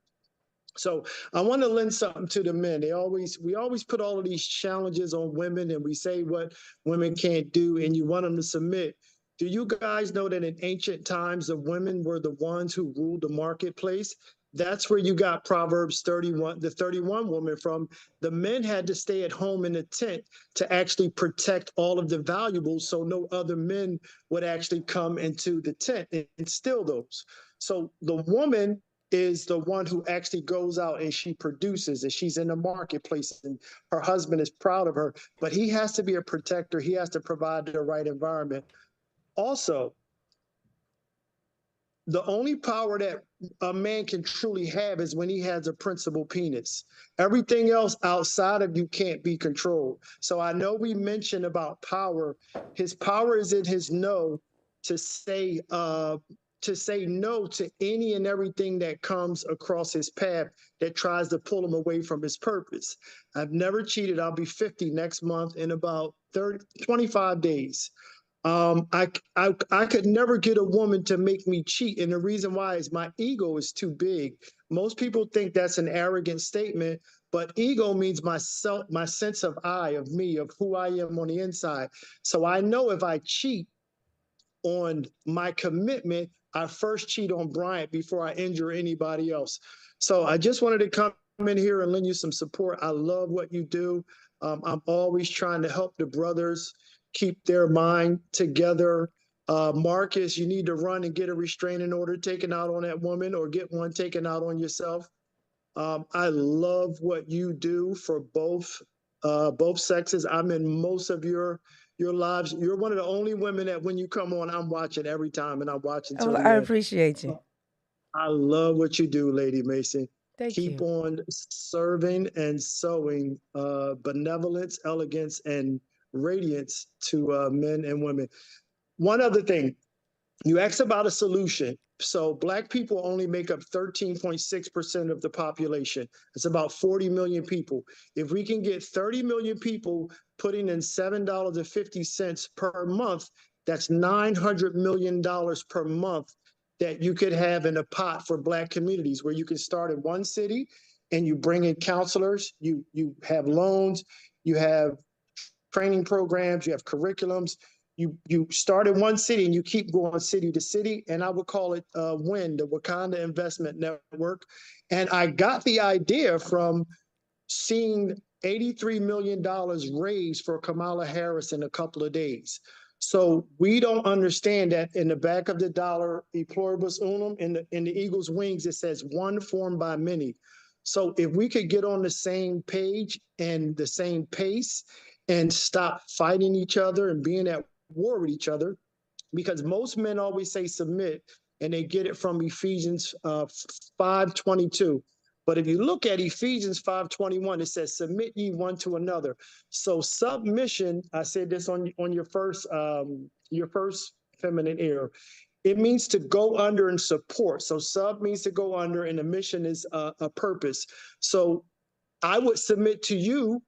So I want to lend something to the men. We always put all of these challenges on women and we say what women can't do and you want them to submit. Do you guys know that in ancient times the women were the ones who ruled the marketplace? That's where you got Proverbs 31, the 31 woman from. The men had to stay at home in the tent to actually protect all of the valuables so no other men would actually come into the tent and steal those. So the woman is the one who actually goes out and she produces and she's in the marketplace and her husband is proud of her, but he has to be a protector. He has to provide the right environment. Also, the only power that a man can truly have is when he has a principal penis. Everything else outside of you can't be controlled. So I know we mentioned about power. His power is in his no to say to say no to any and everything that comes across his path that tries to pull him away from his purpose. I've never cheated. I'll be 50 next month in about 25 days. I could never get a woman to make me cheat, and the reason why is my ego is too big. Most people think that's an arrogant statement, but ego means myself, my sense of I, of me, of who I am on the inside. So I know if I cheat on my commitment, I first cheat on Bryant before I injure anybody else. So I just wanted to come in here and lend you some support. I love what you do. I'm always trying to help the brothers keep their mind together. Marcus, you need to run and get a restraining order taken out on that woman or get one taken out on yourself. I love what you do for both sexes. I'm in most of your lives. You're one of the only women that when you come on, I'm watching every time, and I'm watching Oh, till the I end. appreciate you. I love what you do, Lady Mason. Thank Keep you. on serving and sowing benevolence, elegance, and radiance to men and women. One other thing, you asked about a solution. So Black people only make up 13.6% of the population. It's about 40 million people. If we can get 30 million people putting in $7.50 per month, that's $900 million per month that you could have in a pot for Black communities, where you can start in one city and you bring in counselors, you have loans, you have training programs, you have curriculums. You start in one city and you keep going city to city. And I would call it WIN, the Wakanda Investment Network. And I got the idea from seeing $83 million raised for Kamala Harris in a couple of days. So we don't understand that in the back of the dollar, e pluribus unum, in the eagle's wings, it says one formed by many. So if we could get on the same page and the same pace and stop fighting each other and being at war with each other, because most men always say submit, and they get it from Ephesians 5:22. But if you look at Ephesians 5:21, it says, "Submit ye one to another." So submission, I said this on your first feminine ear. It means to go under and support. So sub means to go under, and the mission is a purpose. So I would submit to you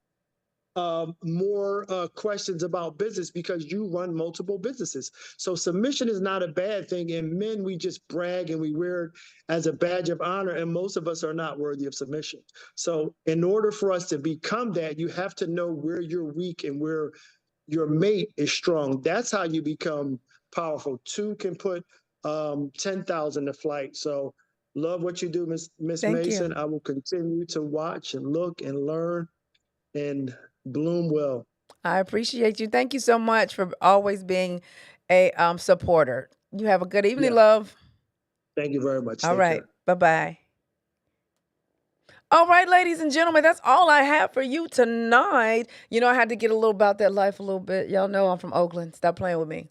more questions about business because you run multiple businesses. So submission is not a bad thing. And men, we just brag and we wear it as a badge of honor. And most of us are not worthy of submission. So in order for us to become that, you have to know where you're weak and where your mate is strong. That's how you become powerful. Two can put 10,000 to flight. So love what you do, Miss Thank you. Mason. I will continue to watch and look and learn and bloom well. I appreciate you. Thank you so much for always being a supporter. You have a good evening, Yeah. love. Thank you very much. All Take right. care. Bye bye. All right, ladies and gentlemen, that's all I have for you tonight. You know, I had to get a little about that life a little bit. Y'all know I'm from Oakland. Stop playing with me.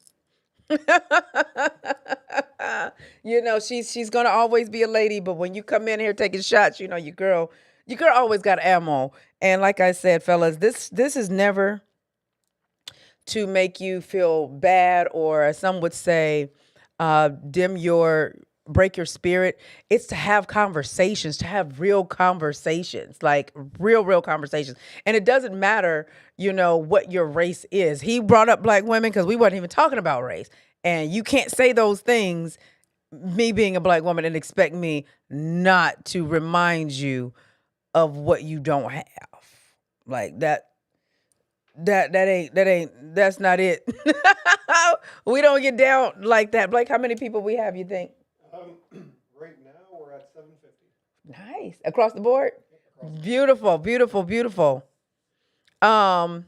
You know, she's gonna always be a lady, but when you come in here taking shots, you know, your girl always got ammo. And like I said, fellas, this is never to make you feel bad, or as some would say, break your spirit. It's to have conversations, to have real conversations, like real conversations. And it doesn't matter, you know, what your race is. He brought up Black women because we wasn't even talking about race. And you can't say those things, me being a Black woman, and expect me not to remind you of what you don't have. Like that's not it. We don't get down like that. Blake, how many people we have, you think? Right now, we're at 750. Nice. Across the board? Beautiful, beautiful, beautiful. Um,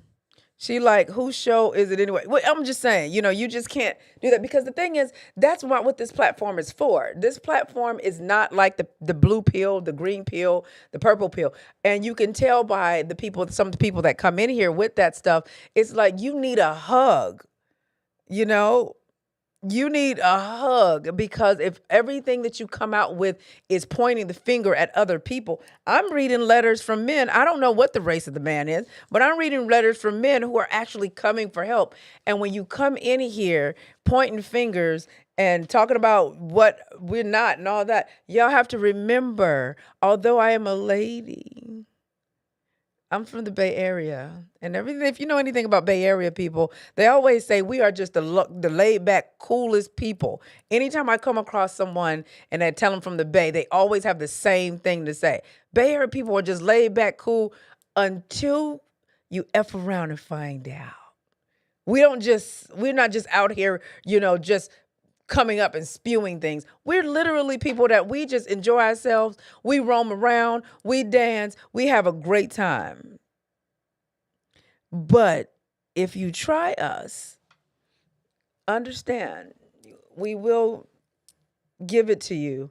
she like, whose show is it anyway? Well, I'm just saying, you know, you just can't do that, because the thing is, that's what this platform is for. This platform is not like the blue pill, the green pill, the purple pill. And you can tell by some of the people that come in here with that stuff, it's like you need a hug, you know? You need a hug, because if everything that you come out with is pointing the finger at other people. I'm reading letters from men. I don't know what the race of the man is, but I'm reading letters from men who are actually coming for help. And when you come in here pointing fingers and talking about what we're not and all that, y'all have to remember, although I am a lady, I'm from the Bay Area, and everything. If you know anything about Bay Area people, they always say we are just the laid back, coolest people. Anytime I come across someone and I tell them from the Bay, they always have the same thing to say. Bay Area people are just laid back, cool, until you F around and find out. We're not just out here, you know, just coming up and spewing things. We're literally people that we just enjoy ourselves. We roam around, we dance, we have a great time. But if you try us, understand, we will give it to you,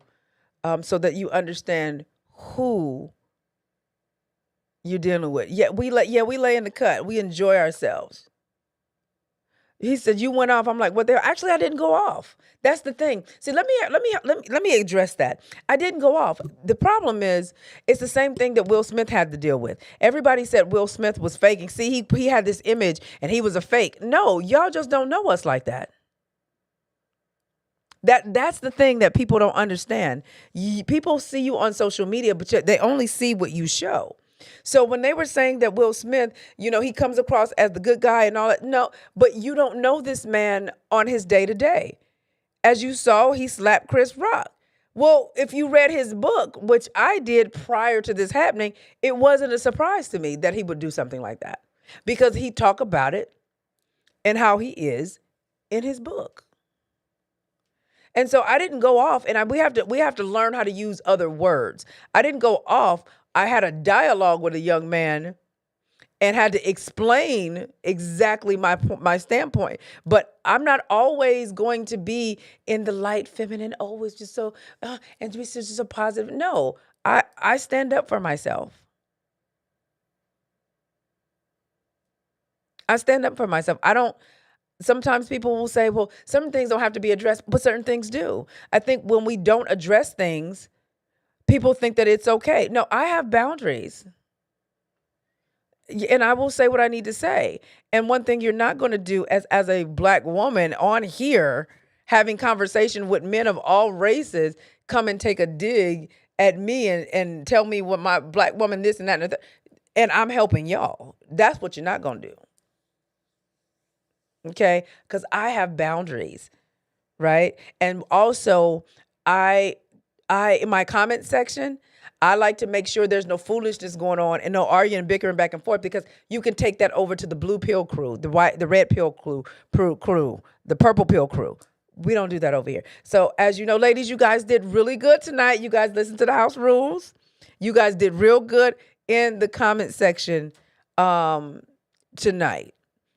so that you understand who you're dealing with. We lay in the cut. We enjoy ourselves. He said, "You went off." I'm like, "Well, there actually I didn't go off." That's the thing. See, let me address that. I didn't go off. The problem is, it's the same thing that Will Smith had to deal with. Everybody said Will Smith was faking. See, he had this image and he was a fake. No, y'all just don't know us like that. That's the thing that people don't understand. People see you on social media, but they only see what you show. So when they were saying that Will Smith, you know, he comes across as the good guy and all that, no, but you don't know this man on his day to day. as you saw, he slapped Chris Rock. Well, if you read his book, which I did prior to this happening, it wasn't a surprise to me that he would do something like that because he talked about it and how he is in his book. And so I didn't go off, and we have to learn how to use other words. I didn't go off. I had a dialogue with a young man and had to explain exactly my standpoint. But I'm not always going to be in the light, feminine, always just so and to be just so positive. No, I stand up for myself. I stand up for myself. I don't. Sometimes people will say, well, some things don't have to be addressed, but certain things do. I think when we don't address things, people think that it's okay. No, I have boundaries. And I will say what I need to say. And one thing you're not going to do as a black woman on here, having conversation with men of all races, come and take a dig at me and tell me what my black woman this and that and I'm helping y'all. That's what you're not going to do. Okay? Because I have boundaries, right? And also, I in my comment section, I like to make sure there's no foolishness going on and no arguing and bickering back and forth because you can take that over to the blue pill crew, the red pill crew, the purple pill crew. We don't do that over here. So as you know, ladies, you guys did really good tonight. You guys listened to the house rules. You guys did real good in the comment section tonight.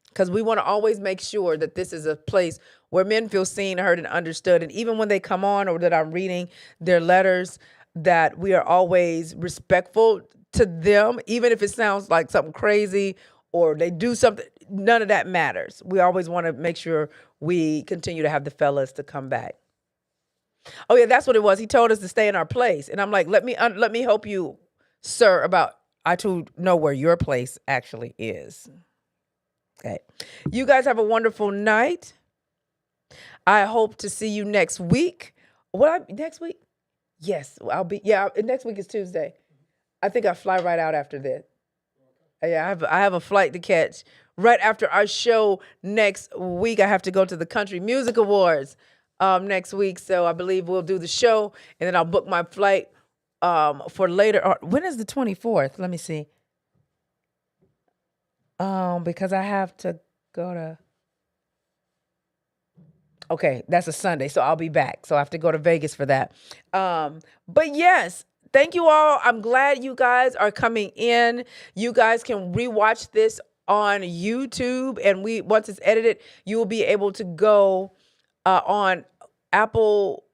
Because we want to always make sure that this is a place where men feel seen, heard, and understood. And even when they come on or that I'm reading their letters, that we are always respectful to them, even if it sounds like something crazy or they do something. None of that matters. We always want to make sure we continue to have the fellas to come back. Oh yeah, that's what it was. He told us to stay in our place, and I'm like, let me help you, sir. I to know where your place actually is. Okay. You guys have a wonderful night. I hope to see you next week. Next week? Yes, I'll be. Yeah, next week is Tuesday. I think I fly right out after this. Yeah, I have a flight to catch right after our show next week. I have to go to the Country Music Awards next week, so I believe we'll do the show and then I'll book my flight for later. When is the 24th? Let me see. Because I have to go to. Okay, that's a Sunday, so I'll be back. So I have to go to Vegas for that. But yes, thank you all. I'm glad you guys are coming in. You guys can rewatch this on YouTube, and once it's edited, you will be able to go on Apple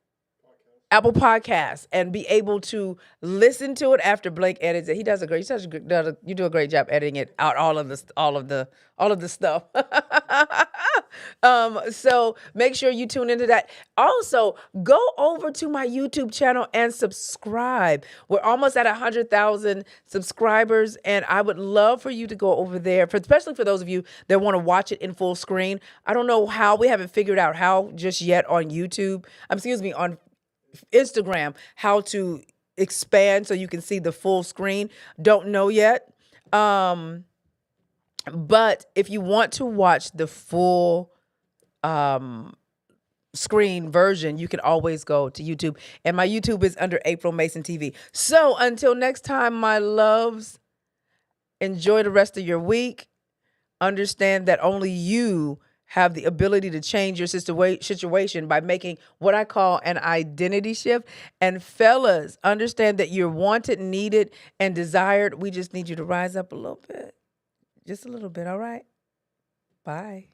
Podcasts and be able to listen to it after Blake edits it. He does you do a great job editing it out, all of the stuff. So make sure you tune into that. Also, go over to my YouTube channel and subscribe. We're almost at 100,000 subscribers, and I would love for you to go over there, especially for those of you that want to watch it in full screen. I don't know how, we haven't figured out how just yet on YouTube. On Instagram, how to expand so you can see the full screen. Don't know yet. But if you want to watch the full screen version, you can always go to YouTube. And my YouTube is under April Mason TV. So until next time, my loves, enjoy the rest of your week. Understand that only you have the ability to change your situation by making what I call an identity shift. And fellas, understand that you're wanted, needed, and desired. We just need you to rise up a little bit. Just a little bit, all right? Bye.